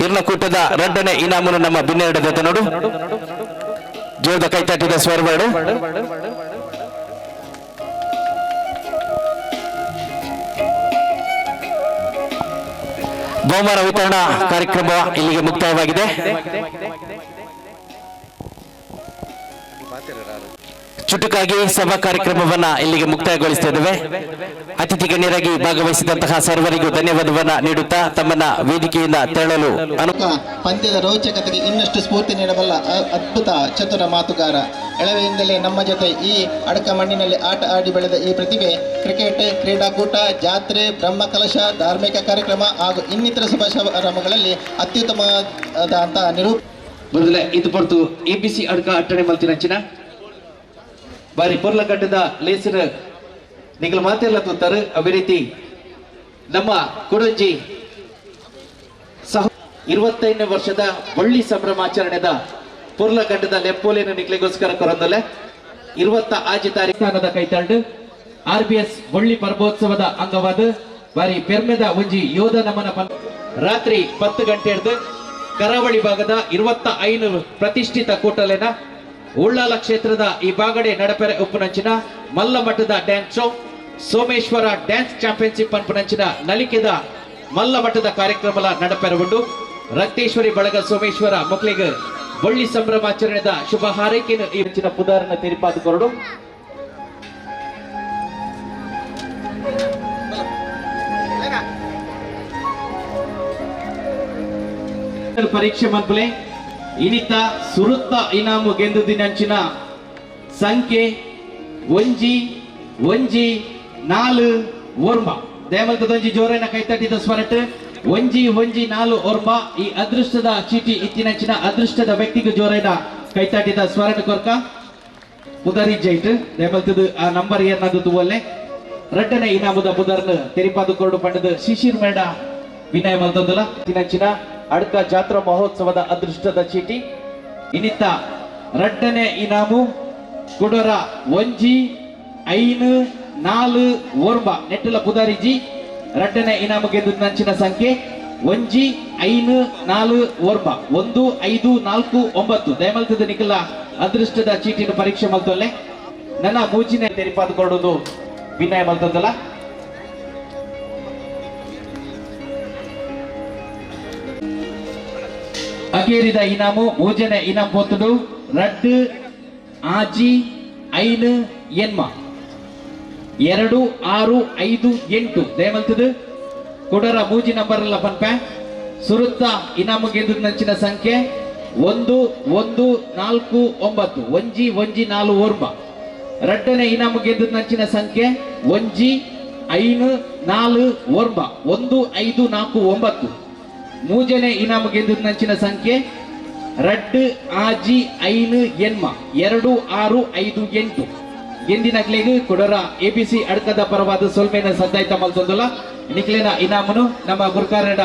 ಇರ್ನ ಕೂಟದ ರಡ್ಡನೆ ಇನಾಮನ್ನು ನಮ್ಮ ಬಿನ್ನೆರಡ ಜೊತೆ ನೋಡು. ಜೋರ್ದ ಕೈತಟ್ಟಿದ ಸ್ವರಗಳು. ಬಹುಮಾನ ವಿತರಣಾ ಕಾರ್ಯಕ್ರಮ ಇಲ್ಲಿಗೆ ಮುಕ್ತಾಯವಾಗಿದೆ. ಚುಟುಕಾಗಿ ಸಭಾ ಕಾರ್ಯಕ್ರಮವನ್ನ ಇಲ್ಲಿಗೆ ಮುಕ್ತಾಯಗೊಳಿಸ್ತಾ ಇದ್ದೇವೆ. ಅತಿಥಿ ಗಣ್ಯರಾಗಿ ಭಾಗವಹಿಸಿದಂತಹ ಸರ್ವರಿಗೂ ಧನ್ಯವಾದವನ್ನ ನೀಡುತ್ತಾ ತಮ್ಮನ್ನ ವೇದಿಕೆಯಿಂದ ತೆರಳಲು ಪಂದ್ಯದ ರೋಚಕತೆಗೆ ಇನ್ನಷ್ಟು ಸ್ಫೂರ್ತಿ ನೀಡಬಲ್ಲ ಅದ್ಭುತ ಚತುರ ಮಾತುಗಾರ. ಎಳವೆಯಿಂದಲೇ ನಮ್ಮ ಜೊತೆ ಈ ಅಡಕ ಮಣ್ಣಿನಲ್ಲಿ ಆಟ ಆಡಿ ಬೆಳೆದ ಈ ಪ್ರತಿಭೆ ಕ್ರಿಕೆಟ್, ಕ್ರೀಡಾಕೂಟ, ಜಾತ್ರೆ, ಬ್ರಹ್ಮಕಲಶ, ಧಾರ್ಮಿಕ ಕಾರ್ಯಕ್ರಮ ಹಾಗೂ ಇನ್ನಿತರ ಶುಭ ಸಮಾರಂಭಗಳಲ್ಲಿ ಅತ್ಯುತ್ತಮವಾದಂತ ಮೊದಲೇ ಇದು ಬರ್ತು ಎಬಿಸಿ ಅಡ್ಕ ಅಟ್ಟಣೆ ಮಲ್ತಿನಂಚಿನ ಬಾರಿ ಪೊರ್ಲ ಕಟ್ಟದ ಲೇಸರ ನಿಗಲ ಮಾತೆಲ್ಲ ತೂತಾರೆ. ಅದೇ ರೀತಿ ನಮ್ಮ ಕೊಡಂಜಿ 25ನೇ ವರ್ಷದ ಒಳ್ಳಿ ಸಂಭ್ರಮಾಚರಣೆದ ಪೊರ್ಲ ಕಟ್ಟದ ಲೆಪ್ಪೋಲಿನ ನಿಕ್ಲೆಗೋಸ್ಕರ ಕೊರಂದಲೆ 25 ತಾರೀಖಾನದ ಕೈತಾಂಡು RBS ಒಳ್ಳಿ ಪರ್ಬೋತ್ಸವದ ಅಂಗವಾದ ಬಾರಿ ಪೆರ್ಮೆದ ಒಂಜಿ ಯೋಧ ನಮನ ರಾತ್ರಿ 10 ಗಂಟೆ ಹಿಡಿದು ಕರಾವಳಿ ಭಾಗದ 25 ಪ್ರತಿಷ್ಠಿತ ಕೂಟಲೆನ ಉಳ್ಳಾಲ ಕ್ಷೇತ್ರದ ಈ ಬಾಗಡೆ ನಡಪೆರೆ ಉಪ್ಪುನಂಚಿನ ಮಲ್ಲ ಮಟ್ಟದ dance show, Someshwara dance championship ಅನ್ಪುನಂಚಿನ ನಲಿಕೆದ ಮಲ್ಲ ಮಟ್ಟದ ಕಾರ್ಯಕ್ರಮ ನಡಪೆರಗೊಂಡು ರಕ್ತೇಶ್ವರಿ ಬಳಗ ಸೋಮೇಶ್ವರ ಮಕ್ಕಳಿಗೆ ಒಳ್ಳಿ ಸಂಭ್ರಮಾಚರಣೆದ ಶುಭ ಹಾರೈಕೆಯನ್ನು ಈ ಹೆಚ್ಚಿನ ಪುದಾರನ ತೆರಿಪಾದುಕೊರಡು ಪರೀಕ್ಷೆ ಮನ್ಪುಲೆ ಇನಿತ ಸುರುತ್ತ ಇನಾಮು ಗೆಂದು ದಿನಂಚಿನ ಸಂಖ್ಯೆ ಒಂಜಿ 4 ಓರ್ಮ ದಯಮಲ್ತದೊಂಜಿ ಜೋರನ ಕೈತಟ್ಟಿದ ಸ್ವರಟ್ 1 ಓರ್ಮ ಈ ಅದೃಷ್ಟದ ಚೀಟಿ ಇತ್ತಿನಂಚಿನ ಅದೃಷ್ಟದ ವ್ಯಕ್ತಿಗೆ ಜೋರನ ಕೈತಟ್ಟಿದ ಸ್ವರಟ್ ಕೊರ್ಕ ಪುದರಿ ಜೈಟ್ ದಯಮಲ್ತದ ಆ ನಂಬರ್ ಏನದು ತುವಲ್ಲೆ ರಡ್ಡನೆ ಇನಾಮದ ಪುದರ್ನ ತೆರಿಪಾದು ಕೊರಡು ಪಂಡದ ಶಿಶಿರ್ ಮೇಡ ವಿನಯ ಮಲ್ತಂದಲ ಇತ್ತಿನಂಚಿನ ಅಡ್ಕ ಜಾತ್ರಾ ಮಹೋತ್ಸವದ ಅದೃಷ್ಟದ ಚೀಟಿ ಇನಿತ್ತ ರಡ್ಡನೆ ಇನಾಮು ಕೊಡರ 1 4 ಓರ್ಬ ನೆಟ್ಟಲ ಪುದಾರಿಜಿ ರಡ್ಡನೆ ಇನಾಮು ಗೆದ್ದು ನಂಚಿನ ಸಂಖ್ಯೆ 1 ಐನು ನಾಲು ಓರ್ಬ 1 5 4 9 ದಯಮಲ್ತದ ನಿಖಲ ಅದೃಷ್ಟದ ಚೀಟಿನ ಪರೀಕ್ಷೆ ಮಲ್ತೊಲ್ಲೆ ನನ್ನ ಮೂಚಿನ ತೆರಿಪಾದುಕೊಳ್ಳುವುದು ವಿನಯ ಮಲ್ತದಲ್ಲ. ಅಗೇರಿದ ಇನಾಮು ಮೂಜನೆ ಇನಾಮ್ ಪೋತುಡು ರಡ್ಡು ಆಜಿ ಐನು ಎನ್ಮ 2 6 5 8 ದಯಮಲ್ತದು ಕೊಡರ ಮೂಜಿ ನಂಬರ್ ಎಲ್ಲ ಪನ್ಪೆ ಸುರುತ್ತ ಇನಾಮು ಗೆದ್ದು ನಂಚಿನ ಸಂಖ್ಯೆ 1 1 4 9 ಒಂಜಿ ಒಂಜಿ 4 ಓರ್ಬ. ರಡ್ಡನೆ ಇನಾಮು ಗೆದ್ದು ನಂಚಿನ ಸಂಖ್ಯೆ ಒಂಜಿ ಐನು 4 ಓರ್ಬ 1 5 4 9. ಮೂಜನೆ ಇನಾಮು ಗೆದ್ದು ನಂಚಿನ ಸಂಖ್ಯೆ ರಡ್ಡು ಆಜಿ ಐನು ಎನ್ಮ 2 6 5 8. ಗೆಂದಿನಕ್ಲೆಗ್ ಕೊಡರ ಎಬಿಸಿ ಅಡ್ಕದ ಪರವಾದ ಸೊಲ್ಮೇನ ಸದ್ದಾಯ್ತ ಮಲ್ತೊಂದಲ್ಲ ನಿಕ್ಲೆನ ಇನಾಮನು ನಮ್ಮ ಗುರ್ಕಾರಡ